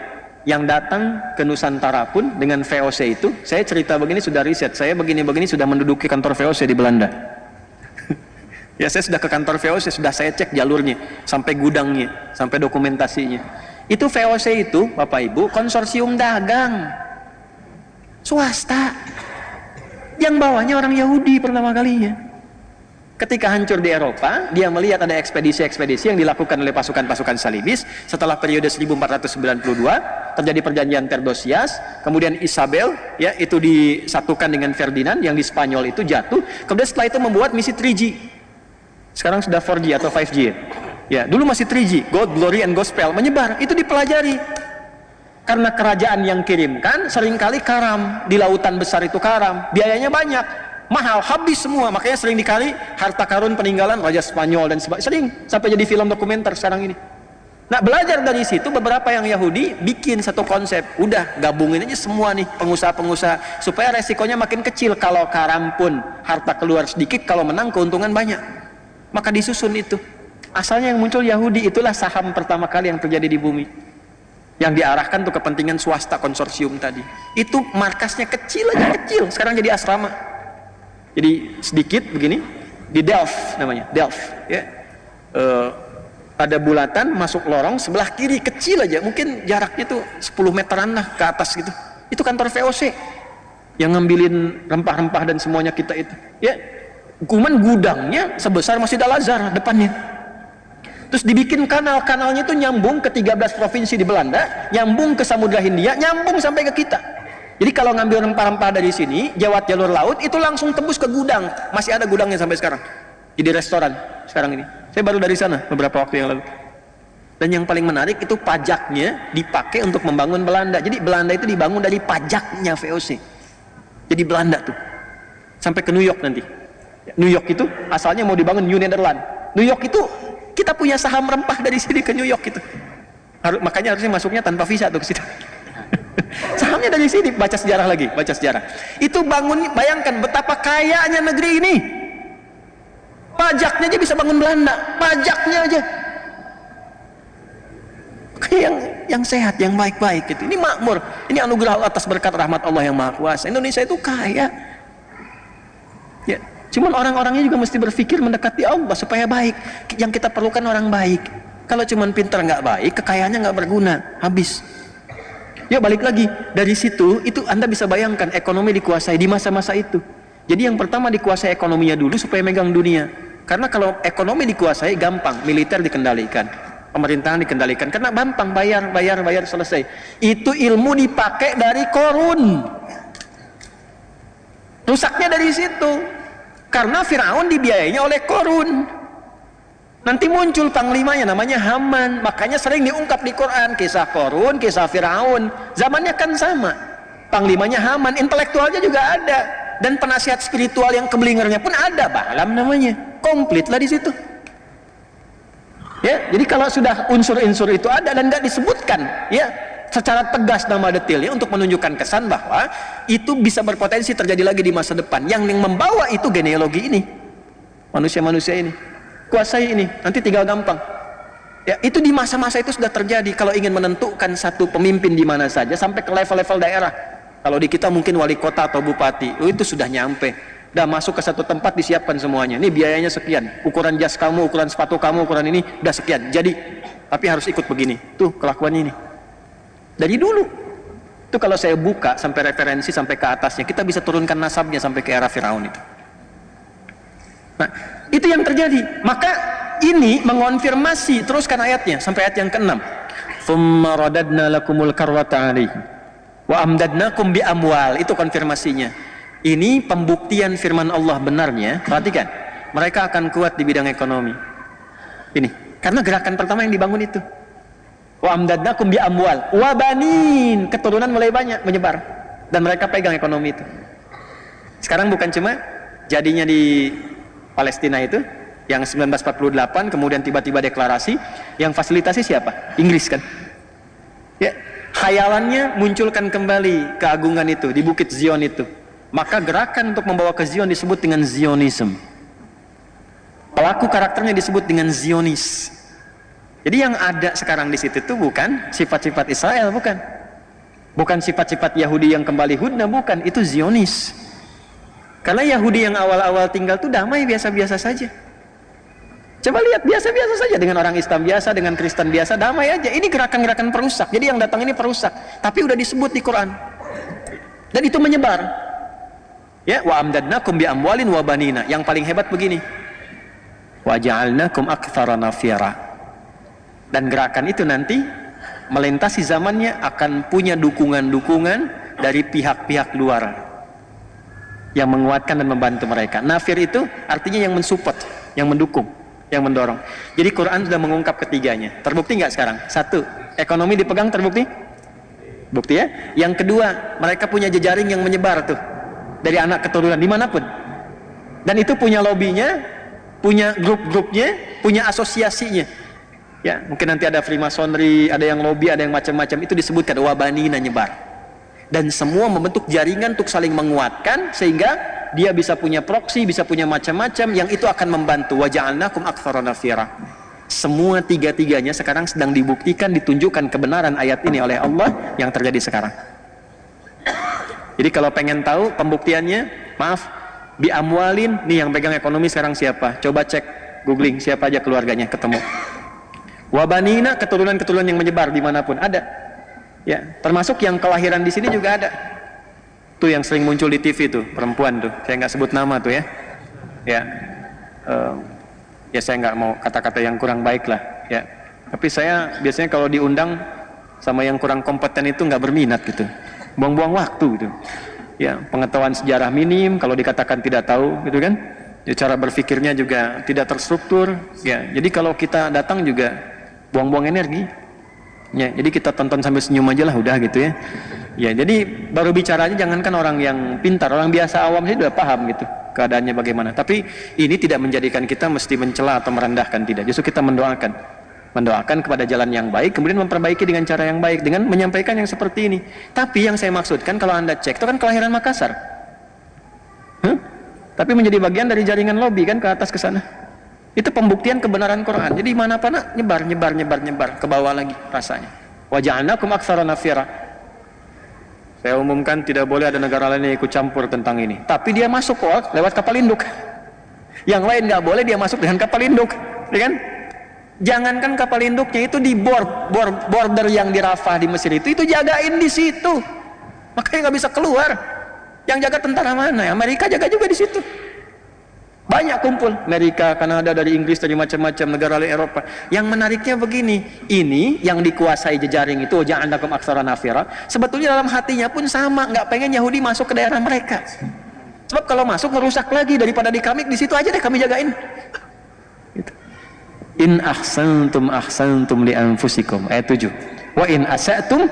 yang datang ke Nusantara pun dengan VOC itu, saya cerita begini sudah riset, saya begini-begini sudah menduduki kantor VOC di Belanda. Ya, saya sudah ke kantor VOC, sudah saya cek jalurnya, sampai gudangnya, sampai dokumentasinya. Itu VOC itu, Bapak Ibu, konsorsium dagang swasta, yang bawahnya orang Yahudi pertama kalinya. Ketika hancur di Eropa, dia melihat ada ekspedisi-ekspedisi yang dilakukan oleh pasukan-pasukan salibis. Setelah periode 1492 terjadi perjanjian Theodosius, kemudian Isabel, ya, itu disatukan dengan Ferdinand yang di Spanyol itu jatuh. Kemudian setelah itu membuat misi 3G. Sekarang sudah 4G atau 5G. Ya, dulu masih 3G, God, Glory, and Gospel, menyebar. Itu dipelajari. Karena kerajaan yang kirimkan seringkali karam, di lautan besar itu karam, biayanya banyak. mahal, habis semua. Makanya sering dikali harta karun peninggalan Raja Spanyol dan sebagainya, sering sampai jadi film dokumenter sekarang ini. Nah, belajar dari situ beberapa yang Yahudi bikin satu konsep, udah gabungin aja semua nih pengusaha-pengusaha supaya resikonya makin kecil. Kalau karam pun harta keluar sedikit, kalau menang keuntungan banyak. Maka disusun itu. Asalnya yang muncul Yahudi, itulah saham pertama kali yang terjadi di bumi. Yang diarahkan untuk kepentingan swasta konsorsium tadi. Itu markasnya kecil aja, kecil. Sekarang jadi asrama. Jadi sedikit begini, di Delft namanya, Delft. Ya. Ada bulatan masuk lorong sebelah kiri kecil aja, mungkin jaraknya tuh 10 meteran lah ke atas gitu. Itu kantor VOC yang ngambilin rempah-rempah dan semuanya kita itu. Ya, kuman gudangnya sebesar Masjid Al-Azhar depannya. Terus dibikin kanalnya itu nyambung ke 13 provinsi di Belanda, nyambung ke Samudra Hindia, nyambung sampai ke kita. Jadi kalau ngambil rempah-rempah dari sini, lewat jalur laut, itu langsung tembus ke gudang. Masih ada gudangnya sampai sekarang. Jadi restoran sekarang ini. Saya baru dari sana beberapa waktu yang lalu. Dan yang paling menarik itu pajaknya dipakai untuk membangun Belanda. Jadi Belanda itu dibangun dari pajaknya VOC. Jadi Belanda tuh sampai ke New York nanti. New York itu asalnya mau dibangun New Netherlands. New York itu kita punya saham rempah dari sini ke New York itu. Makanya harusnya masuknya tanpa visa tuh ke situ. Sahamnya dari sini. Baca sejarah lagi, baca sejarah. Itu bangun, bayangkan betapa kayanya negeri ini. Pajaknya aja bisa bangun Belanda, pajaknya aja. Yang sehat, yang baik-baik gitu. Ini makmur, ini anugerah atas berkat rahmat Allah yang Maha Kuasa. Indonesia itu kaya. Ya, cuman orang-orangnya juga mesti berpikir mendekati Allah supaya baik. Yang kita perlukan orang baik. Kalau cuman pintar nggak baik, kekayaannya nggak berguna, habis. Ya balik lagi dari situ, itu Anda bisa bayangkan ekonomi dikuasai di masa-masa itu. Jadi yang pertama dikuasai ekonominya dulu supaya megang dunia. Karena kalau ekonomi dikuasai gampang, militer dikendalikan, pemerintahan dikendalikan, karena gampang bayar selesai. Itu ilmu dipakai dari Korun. Rusaknya dari situ. Karena Firaun dibiayainya oleh Korun. Nanti muncul panglimanya namanya Haman. Makanya sering diungkap di Quran kisah Korun, kisah Firaun. Zamannya kan sama. Panglimanya Haman, intelektualnya juga ada. Dan penasihat spiritual yang kebelingernya pun ada, Balaam namanya. Komplit lah di situ. Ya, jadi kalau sudah unsur-unsur itu ada dan nggak disebutkan, ya, secara tegas nama detailnya untuk menunjukkan kesan bahwa itu bisa berpotensi terjadi lagi di masa depan. Yang membawa itu genealogi ini, manusia-manusia ini, kuasai ini, nanti tinggal gampang. Ya, itu di masa-masa itu sudah terjadi. Kalau ingin menentukan satu pemimpin di mana saja sampai ke level-level daerah. Kalau di kita mungkin wali kota atau bupati, itu sudah nyampe. Udah masuk ke satu tempat disiapkan semuanya. Ini biayanya sekian, ukuran jas kamu, ukuran sepatu kamu, ukuran ini udah sekian. Jadi, tapi harus ikut begini. Tuh kelakuannya ini. Dari dulu. Itu kalau saya buka sampai referensi sampai ke atasnya, kita bisa turunkan nasabnya sampai ke era Firaun itu. Nah, itu yang terjadi. Maka ini mengonfirmasi, teruskan ayatnya sampai ayat yang ke-6. Tsumma radadna lakumul karwata 'alaihim wa amdadnakum bi amwal. Itu konfirmasinya. Ini pembuktian firman Allah benarnya. Perhatikan, mereka akan kuat di bidang ekonomi. Ini karena gerakan pertama yang dibangun itu. Wa amdadnakum bi amwal wa banin, keturunan mulai banyak menyebar dan mereka pegang ekonomi itu. Sekarang bukan cuma jadinya di Palestina itu yang 1948 kemudian tiba-tiba deklarasi, yang fasilitasi siapa? Inggris kan? Ya, khayalannya munculkan kembali keagungan itu di Bukit Zion itu. Maka gerakan untuk membawa ke Zion disebut dengan Zionism. Pelaku karakternya disebut dengan Zionis. Jadi yang ada sekarang di situ itu bukan sifat-sifat Israel, bukan. Bukan sifat-sifat Yahudi yang kembali hudna, bukan. Itu Zionis. Karena Yahudi yang awal-awal tinggal itu damai, biasa-biasa saja. Coba lihat, biasa-biasa saja dengan orang Islam biasa, dengan Kristen biasa, damai aja. Ini gerakan-gerakan perusak. Jadi yang datang ini perusak. Tapi udah disebut di Quran. Dan itu menyebar. Ya, wa amdadnakum bi amwalin wa banina. Yang paling hebat begini. Wa ja'alnakum aktsara nafira. Dan gerakan itu nanti melintasi zamannya akan punya dukungan-dukungan dari pihak-pihak luar yang menguatkan dan membantu mereka. Nafir itu artinya yang mensupport, yang mendukung, yang mendorong. Jadi Quran sudah mengungkap ketiganya. Terbukti nggak sekarang? Satu, ekonomi dipegang, terbukti? Bukti ya. Yang kedua, mereka punya jejaring yang menyebar tuh dari anak keturunan dimanapun. Dan itu punya lobbynya, punya grup-grupnya, punya asosiasinya. Ya, mungkin nanti ada Freemasonry, ada yang lobby, ada yang macam-macam. Itu disebutkan wabanina, nyebar. Dan semua membentuk jaringan untuk saling menguatkan, sehingga dia bisa punya proksi, bisa punya macam-macam, yang itu akan membantu. Waja'alnakum aktsara nafira. Semua tiga-tiganya sekarang sedang dibuktikan, ditunjukkan kebenaran ayat ini oleh Allah yang terjadi sekarang. Jadi kalau pengen tahu pembuktiannya, maaf, bi amwalin, nih yang pegang ekonomi sekarang siapa? Coba cek, googling siapa aja keluarganya, ketemu. Wabanina, keturunan-keturunan yang menyebar dimanapun ada. Ya, termasuk yang kelahiran di sini juga ada. Tuh yang sering muncul di TV tuh, perempuan tuh, saya nggak sebut nama tuh ya. Ya, ya saya nggak mau kata-kata yang kurang baik lah. Ya, tapi saya biasanya kalau diundang sama yang kurang kompeten itu nggak berminat gitu, buang-buang waktu gitu. Ya, pengetahuan sejarah minim, kalau dikatakan tidak tahu gitu kan. Ya, cara berpikirnya juga tidak terstruktur. Ya, jadi kalau kita datang juga buang-buang energi. Ya, jadi kita tonton sambil senyum aja lah udah gitu ya. Ya, jadi baru bicaranya jangankan orang yang pintar, orang biasa awam sih udah paham gitu keadaannya bagaimana. Tapi ini tidak menjadikan kita mesti mencela atau merendahkan, tidak. Justru kita mendoakan kepada jalan yang baik, kemudian memperbaiki dengan cara yang baik, dengan menyampaikan yang seperti ini. Tapi yang saya maksudkan, kalau Anda cek, itu kan kelahiran Makassar. Tapi menjadi bagian dari jaringan lobby kan ke atas ke sana. Itu pembuktian kebenaran Quran. Jadi mana pana nyebar ke bawah lagi rasanya. Waja'alnakum aktsara nafira. Saya umumkan tidak boleh ada negara lain yang ikut campur tentang ini. Tapi dia masuk kok lewat kapal induk. Yang lain nggak boleh, dia masuk dengan kapal induk, ya kan? Jangankan kapal induknya itu di border yang di Rafah di Mesir itu jagain di situ. Makanya nggak bisa keluar. Yang jaga tentara mana? Amerika jaga juga di situ. Banyak kumpul, Amerika, Kanada, dari Inggris, dari macam-macam negara lain Eropa. Yang menariknya begini, ini yang dikuasai jejaring itu, ja'alnakum aktsara nafira, sebetulnya dalam hatinya pun sama, nggak pengen Yahudi masuk ke daerah mereka. Sebab kalau masuk ngerusak lagi, daripada di kami, di situ aja deh kami jagain. Gitu. In ahsantum li anfusikum, ayat 7. Wa in asa'tum,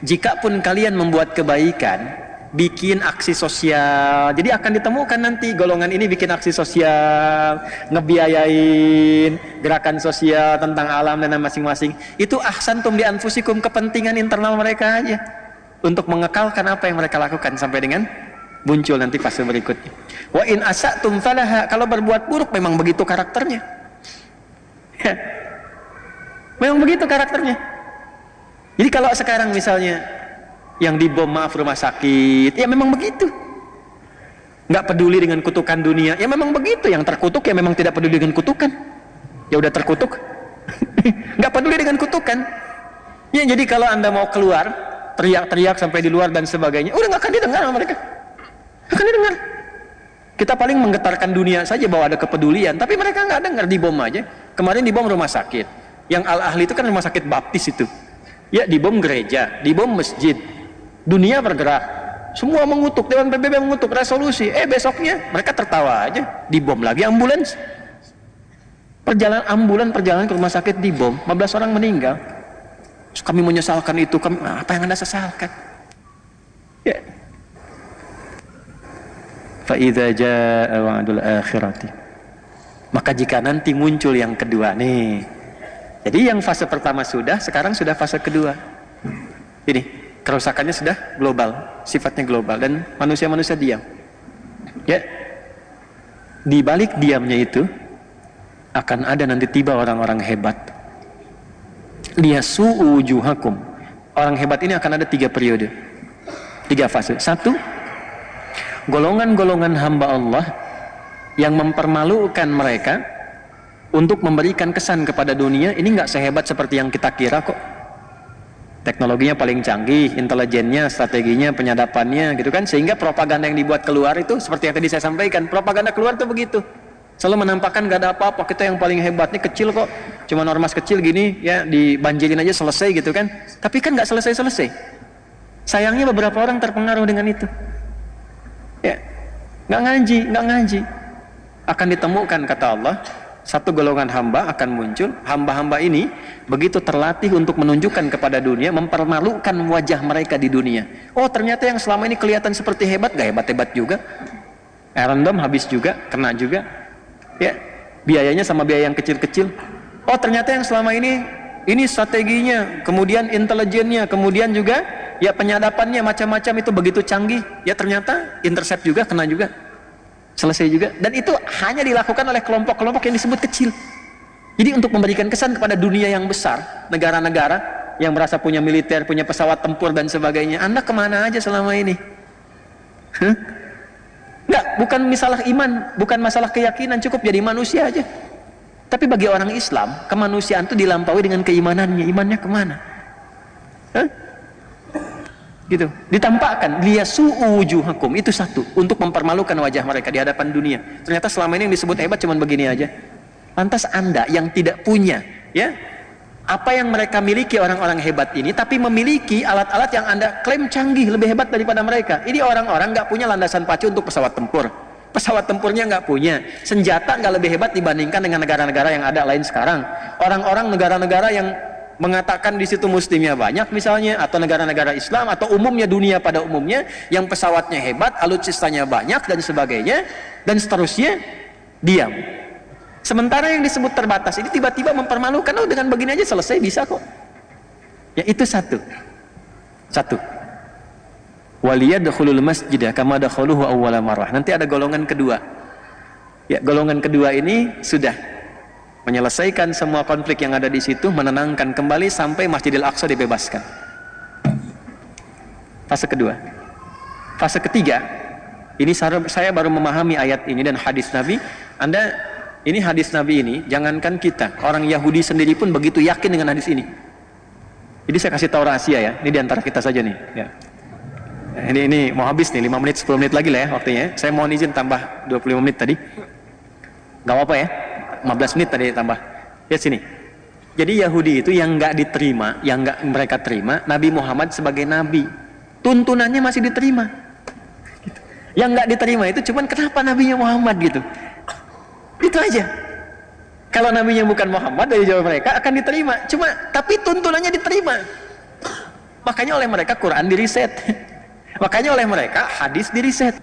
jika pun kalian membuat kebaikan, bikin aksi sosial, jadi akan ditemukan nanti golongan ini bikin aksi sosial, ngebiayain gerakan sosial tentang alam dan masing-masing. Itu ahsantum li anfusikum, kepentingan internal mereka aja untuk mengekalkan apa yang mereka lakukan sampai dengan muncul nanti fase berikutnya. Wa in asa'tum falaha, kalau berbuat buruk memang begitu karakternya. Memang begitu karakternya. Jadi kalau sekarang misalnya yang dibom, maaf, rumah sakit, ya memang begitu. Nggak peduli dengan kutukan dunia, ya memang begitu. Yang terkutuk ya memang tidak peduli dengan kutukan. Ya udah terkutuk, nggak peduli dengan kutukan. Ya jadi kalau Anda mau keluar, teriak-teriak sampai di luar dan sebagainya, udah nggak akan didengar sama mereka. Nggak akan didengar. Kita paling menggetarkan dunia saja bahwa ada kepedulian, tapi mereka nggak dengar, dibom aja. Kemarin dibom rumah sakit. Yang Al-Ahli itu kan rumah sakit baptis itu. Ya dibom gereja, dibom masjid. Dunia bergerak, semua mengutuk, Dewan PBB mengutuk resolusi. Besoknya mereka tertawa aja, dibom lagi ambulans. Perjalanan ke rumah sakit dibom, 15 orang meninggal. Terus kami menyesalkan itu. Apa yang Anda sesalkan? Ya. Fa idza jaa wa'dul akhirati, maka jika nanti muncul yang kedua nih. Jadi yang fase pertama sudah, sekarang sudah fase kedua. Ini kerusakannya sudah global, sifatnya global, dan manusia-manusia diam. Ya, di balik diamnya itu akan ada nanti tiba orang-orang hebat. Liyasu'u wujuhakum. Orang hebat ini akan ada 3 periode, 3 fase. 1, golongan-golongan hamba Allah yang mempermalukan mereka untuk memberikan kesan kepada dunia, ini nggak sehebat seperti yang kita kira kok. Teknologinya paling canggih, intelijennya, strateginya, penyadapannya gitu kan, sehingga propaganda yang dibuat keluar itu seperti yang tadi saya sampaikan, propaganda keluar tuh begitu, selalu menampakkan gak ada apa-apa, kita yang paling hebat nih, kecil kok, cuma ormas kecil gini ya, dibanjirin aja selesai gitu kan. Tapi kan nggak selesai-selesai. Sayangnya beberapa orang terpengaruh dengan itu ya, nggak ngaji. Akan ditemukan, kata Allah, satu golongan hamba akan muncul. Hamba-hamba ini begitu terlatih untuk menunjukkan kepada dunia, mempermalukan wajah mereka di dunia. Oh ternyata yang selama ini kelihatan seperti hebat, gak hebat-hebat juga. Iron Dome habis juga, kena juga. Ya, biayanya sama biaya yang kecil-kecil. Oh, ternyata yang selama ini strateginya, kemudian intelijennya, kemudian juga ya penyadapannya macam-macam itu begitu canggih. Ya ternyata intercept juga, kena juga. Selesai juga. Dan itu hanya dilakukan oleh kelompok-kelompok yang disebut kecil. Jadi untuk memberikan kesan kepada dunia yang besar, negara-negara yang merasa punya militer, punya pesawat tempur dan sebagainya, Anda kemana aja selama ini? Enggak, bukan masalah iman, bukan masalah keyakinan, cukup jadi manusia aja. Tapi bagi orang Islam, kemanusiaan itu dilampaui dengan keimanannya. Imannya kemana? Gitu, ditampakkan liyasu'u wujuhakum, itu satu, untuk mempermalukan wajah mereka di hadapan dunia. Ternyata selama ini yang disebut hebat cuman begini aja. Lantas Anda yang tidak punya, ya, apa yang mereka miliki orang-orang hebat ini, tapi memiliki alat-alat yang Anda klaim canggih, lebih hebat daripada mereka. Ini orang-orang nggak punya landasan pacu untuk pesawat tempur. Pesawat tempurnya nggak punya, senjata nggak lebih hebat dibandingkan dengan negara-negara yang ada lain sekarang. Orang-orang negara-negara yang mengatakan di situ muslimnya banyak misalnya, atau negara-negara Islam, atau umumnya dunia pada umumnya, yang pesawatnya hebat, alutsistanya banyak dan sebagainya, dan seterusnya, diam. Sementara yang disebut terbatas ini tiba-tiba mempermalukan, oh dengan begini aja selesai, bisa kok. Ya itu satu. Waliyadkhulul masjidah kama dakhaluhu awwala marrah. Nanti ada golongan kedua. Ya, golongan kedua ini sudah menyelesaikan semua konflik yang ada di situ, menenangkan kembali sampai Masjidil Aqsa dibebaskan. Fase kedua. Fase ketiga, ini saya baru memahami ayat ini dan hadis Nabi. Ini hadis Nabi ini, jangankan kita, orang Yahudi sendiri pun begitu yakin dengan hadis ini. Jadi saya kasih tahu rahasia ya, ini diantara kita saja nih. Ya. Ini mau habis nih, 5 menit, 10 menit lagi lah ya waktunya. Saya mohon izin tambah 25 menit tadi. Gak apa-apa ya, 15 menit tadi tambah. Lihat sini. Jadi Yahudi itu yang nggak diterima, yang nggak mereka terima, Nabi Muhammad sebagai Nabi. Tuntunannya masih diterima. Yang nggak diterima itu cuman kenapa Nabinya Muhammad gitu. Itu aja. Kalau nabinya bukan Muhammad, dari jawab mereka akan diterima. Tapi tuntunannya diterima. Makanya oleh mereka Quran diriset. Makanya oleh mereka hadis diriset.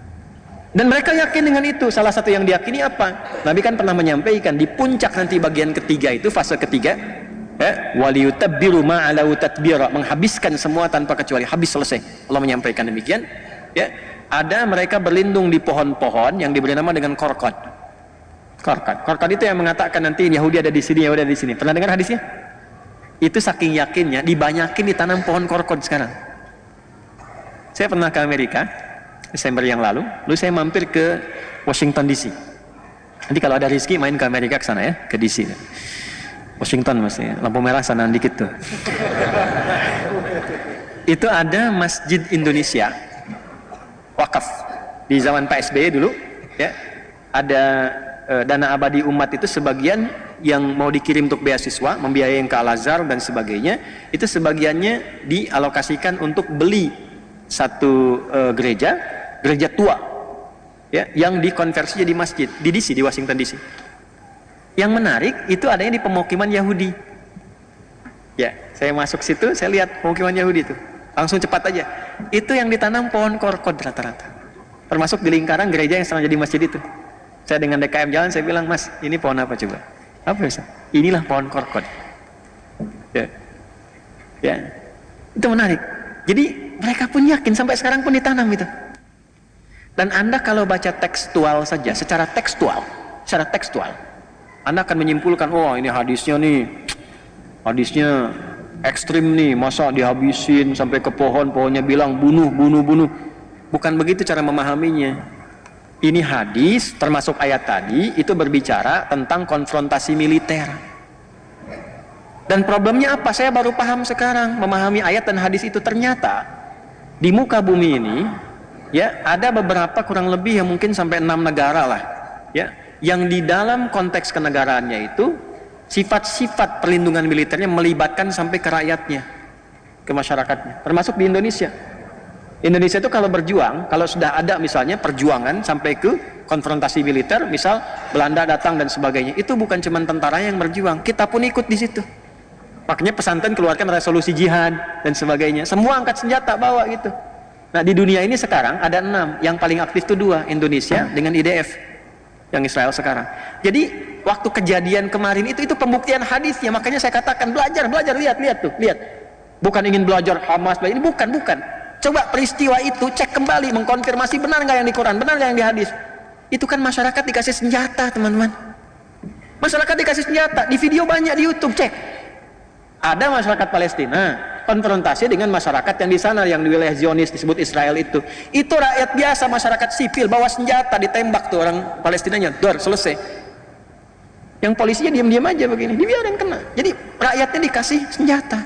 Dan mereka yakin dengan itu. Salah satu yang diyakini apa? Nabi kan pernah menyampaikan di puncak nanti bagian ketiga itu, fase ketiga, waliyutabbiru ma'alau tatbira, menghabiskan semua tanpa kecuali, habis, selesai. Allah menyampaikan demikian. Ya, ada mereka berlindung di pohon-pohon yang diberi nama dengan korkot. Korkot itu yang mengatakan nanti Yahudi ada di sini, Yahudi ada di sini. Pernah dengar hadisnya? Itu saking yakinnya dibanyakin ditanam pohon korkot sekarang. Saya pernah ke Amerika Desember yang lalu saya mampir ke Washington DC. Nanti kalau ada rezeki main ke Amerika ke sana ya, ke DC. Washington maksudnya, lampu merah sana dikit tuh. Itu ada Masjid Indonesia wakaf di zaman Pak SBY dulu, ya. Ada dana abadi umat itu sebagian yang mau dikirim untuk beasiswa, membiayai ke Al-Azhar dan sebagainya, itu sebagiannya dialokasikan untuk beli satu gereja tua, ya, yang dikonversi jadi masjid di DC, di Washington DC. Yang menarik itu adanya di pemukiman Yahudi. Ya, saya masuk situ, saya lihat pemukiman Yahudi itu, langsung cepat aja. Itu yang ditanam pohon korkod rata-rata, termasuk di lingkaran gereja yang sekarang jadi masjid itu. Saya dengan DKM jalan, saya bilang, Mas, ini pohon apa coba? Apa ya? Inilah pohon korkod. Ya, itu menarik. Jadi mereka pun yakin, sampai sekarang pun ditanam itu. Dan Anda kalau baca tekstual saja, secara tekstual, Anda akan menyimpulkan, oh ini hadisnya ekstrim nih, masa dihabisin sampai ke pohon, pohonnya bilang bunuh. Bukan begitu cara memahaminya. Ini hadis, termasuk ayat tadi, itu berbicara tentang konfrontasi militer. Dan problemnya apa? Saya baru paham sekarang, memahami ayat dan hadis itu. Ternyata di muka bumi ini, ya, ada beberapa kurang lebih yang mungkin sampai 6 negara lah, ya, yang di dalam konteks kenegaraannya itu sifat-sifat perlindungan militernya melibatkan sampai ke rakyatnya, ke masyarakatnya, termasuk di Indonesia. Indonesia itu kalau berjuang, kalau sudah ada misalnya perjuangan sampai ke konfrontasi militer, misal Belanda datang dan sebagainya, itu bukan cuma tentara yang berjuang, kita pun ikut di situ. Makanya pesantren keluarkan resolusi jihad dan sebagainya, semua angkat senjata bawa gitu. Nah di dunia ini sekarang ada 6, yang paling aktif itu 2, Indonesia dengan IDF yang Israel sekarang. Jadi waktu kejadian kemarin itu pembuktian hadisnya, makanya saya katakan belajar, lihat tuh, lihat. Bukan ingin belajar Hamas, ini bukan. Coba peristiwa itu cek kembali, mengkonfirmasi benar nggak yang di Quran, benar nggak yang di hadis. Itu kan masyarakat dikasih senjata, teman-teman. Masyarakat dikasih senjata, di video banyak di YouTube, cek. Ada masyarakat Palestina konfrontasi dengan masyarakat yang di sana, yang di wilayah Zionis disebut Israel itu rakyat biasa, masyarakat sipil bawa senjata, ditembak tuh orang Palestinanya, dor, selesai. Yang polisinya diam-diam aja begini, dibiarin kena. Jadi rakyatnya dikasih senjata.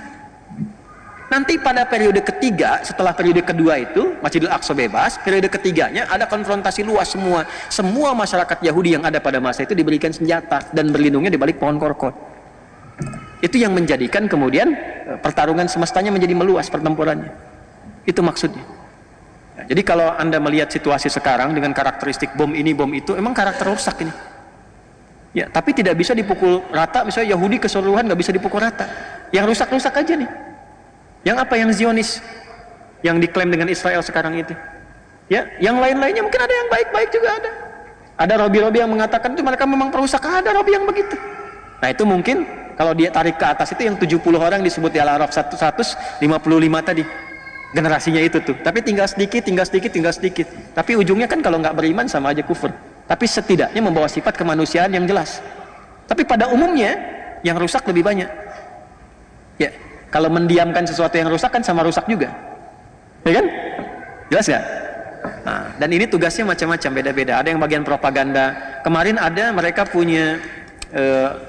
Nanti pada periode ketiga, setelah periode kedua itu Masjidil Aqsa bebas, periode ketiganya ada konfrontasi luas, semua masyarakat Yahudi yang ada pada masa itu diberikan senjata dan berlindungnya di balik pohon korkot. Itu yang menjadikan kemudian pertarungan semestanya menjadi meluas pertempurannya. Itu maksudnya. Ya, jadi kalau Anda melihat situasi sekarang dengan karakteristik bom ini, bom itu, emang karakter rusak ini. Ya, tapi tidak bisa dipukul rata, misalnya Yahudi keseluruhan nggak bisa dipukul rata. Yang rusak-rusak aja nih. Yang apa? Yang Zionis, yang diklaim dengan Israel sekarang itu. Ya, yang lain-lainnya mungkin ada yang baik-baik juga ada. Ada Robi-Robi yang mengatakan itu mereka memang perusak, ada Robi yang begitu. Nah itu mungkin kalau dia tarik ke atas itu yang 70 orang disebut di Al-Araf 155 tadi. Generasinya itu tuh. Tapi tinggal sedikit. Tapi ujungnya kan kalau nggak beriman sama aja kufur. Tapi setidaknya membawa sifat kemanusiaan yang jelas. Tapi pada umumnya yang rusak lebih banyak. Ya, kalau mendiamkan sesuatu yang rusak kan sama rusak juga. Ya kan? Jelas nggak? Nah, dan ini tugasnya macam-macam, beda-beda. Ada yang bagian propaganda. Kemarin ada mereka punya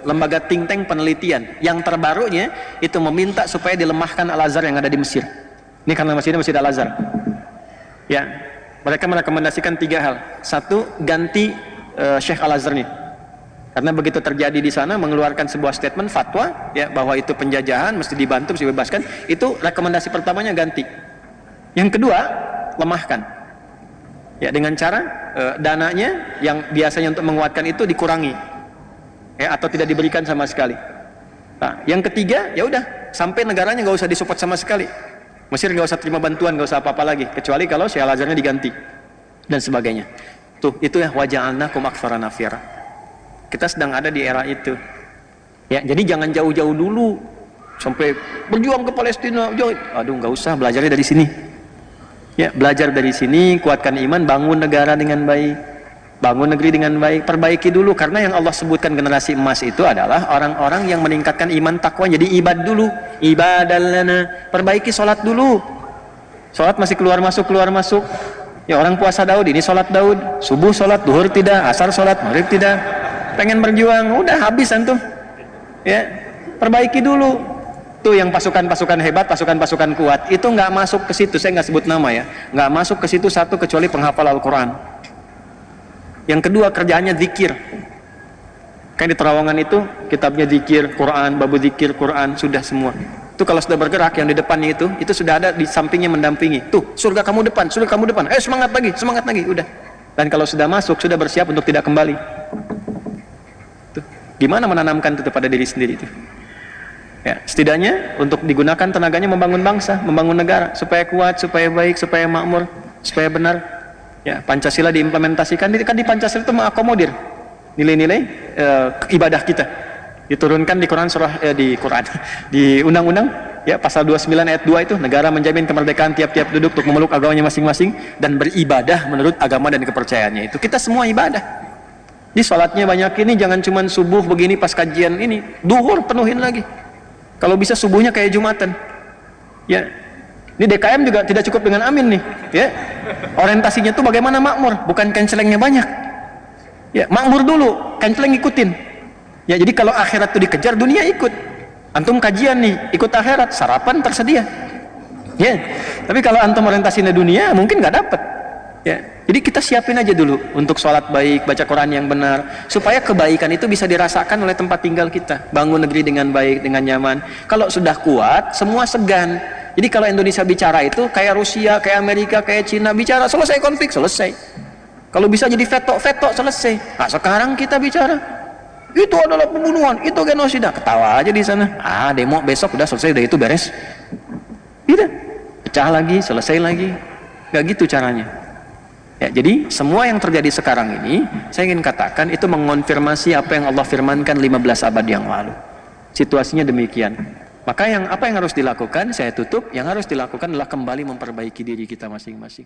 lembaga think tank penelitian yang terbarunya itu meminta supaya dilemahkan Al-Azhar yang ada di Mesir. Ini karena Mesir Al-Azhar. Ya, mereka merekomendasikan 3 hal. 1, ganti Syekh Al-Azhar nih. Karena begitu terjadi di sana mengeluarkan sebuah statement fatwa ya bahwa itu penjajahan, mesti dibantu, mesti dibebaskan. Itu rekomendasi pertamanya ganti. Yang kedua, lemahkan. Ya, dengan cara dananya yang biasanya untuk menguatkan itu dikurangi. Ya, atau tidak diberikan sama sekali. Nah, yang ketiga, ya udah, sampai negaranya nggak usah disupport sama sekali. Mesir nggak usah terima bantuan, nggak usah apa-apa lagi, kecuali kalau Syekh Al-Azharnya diganti dan sebagainya. Tuh, itu ya waja'alnakum aktsara nafira. Kita sedang ada di era itu. Ya, jadi jangan jauh-jauh dulu sampai berjuang ke Palestina. Aduh, nggak usah, belajarnya dari sini. Ya, belajar dari sini, kuatkan iman, bangun negara dengan baik. Bangun negeri dengan baik, perbaiki dulu. Karena yang Allah sebutkan generasi emas itu adalah orang-orang yang meningkatkan iman takwa. Jadi ibad dulu, ibadallana. Perbaiki sholat dulu. Sholat masih keluar masuk. Ya, orang puasa Daud, ini sholat Daud. Subuh sholat, duhur tidak, asar sholat, maghrib tidak. Pengen berjuang, udah habis antum. Ya, perbaiki dulu. Tuh yang pasukan-pasukan hebat, pasukan-pasukan kuat, itu nggak masuk ke situ. Saya nggak sebut nama ya, nggak masuk ke situ satu kecuali penghafal Al-Quran. Yang kedua kerjaannya zikir. Kan di terowongan itu kitabnya zikir, Quran, babu zikir, Quran, sudah semua. Itu kalau sudah bergerak yang di depannya itu sudah ada di sampingnya mendampingi. Tuh, surga kamu depan, semangat lagi, udah. Dan kalau sudah masuk, sudah bersiap untuk tidak kembali. Tuh, gimana menanamkan itu pada diri sendiri itu? Ya, setidaknya untuk digunakan tenaganya membangun bangsa, membangun negara supaya kuat, supaya baik, supaya makmur, supaya benar. Ya, Pancasila diimplementasikan, kan di Pancasila itu mengakomodir nilai-nilai ibadah kita. Diturunkan di Quran di undang-undang ya pasal 29 ayat 2 itu negara menjamin kemerdekaan tiap-tiap duduk untuk memeluk agamanya masing-masing dan beribadah menurut agama dan kepercayaannya. Itu kita semua ibadah. Di sholatnya banyak ini, jangan cuma subuh begini pas kajian ini, duhur penuhin lagi. Kalau bisa subuhnya kayak Jumatan. Ya. Ini DKM juga tidak cukup dengan amin nih, ya. Orientasinya tuh bagaimana makmur, bukan cancelengnya banyak. Ya, makmur dulu, canceleng ikutin. Ya, jadi kalau akhirat tuh dikejar, dunia ikut. Antum kajian nih, ikut akhirat, sarapan tersedia. Ya. Tapi kalau antum orientasinya dunia, mungkin nggak dapet. Ya. Jadi kita siapin aja dulu untuk sholat baik, baca Quran yang benar, supaya kebaikan itu bisa dirasakan oleh tempat tinggal kita. Bangun negeri dengan baik, dengan nyaman. Kalau sudah kuat, semua segan. Jadi kalau Indonesia bicara itu kayak Rusia, kayak Amerika, kayak Cina bicara, selesai konflik, selesai. Kalau bisa jadi veto, selesai. Nah, sekarang kita bicara, itu adalah pembunuhan, itu genosida. Ketawa aja di sana. Demo besok udah selesai, udah itu beres. Tidak. Pecah lagi, selesai lagi. Gak gitu caranya. Ya, jadi semua yang terjadi sekarang ini, saya ingin katakan itu mengonfirmasi apa yang Allah firmankan 15 abad yang lalu. Situasinya demikian. Maka apa yang harus dilakukan, saya tutup, yang harus dilakukan adalah kembali memperbaiki diri kita masing-masing.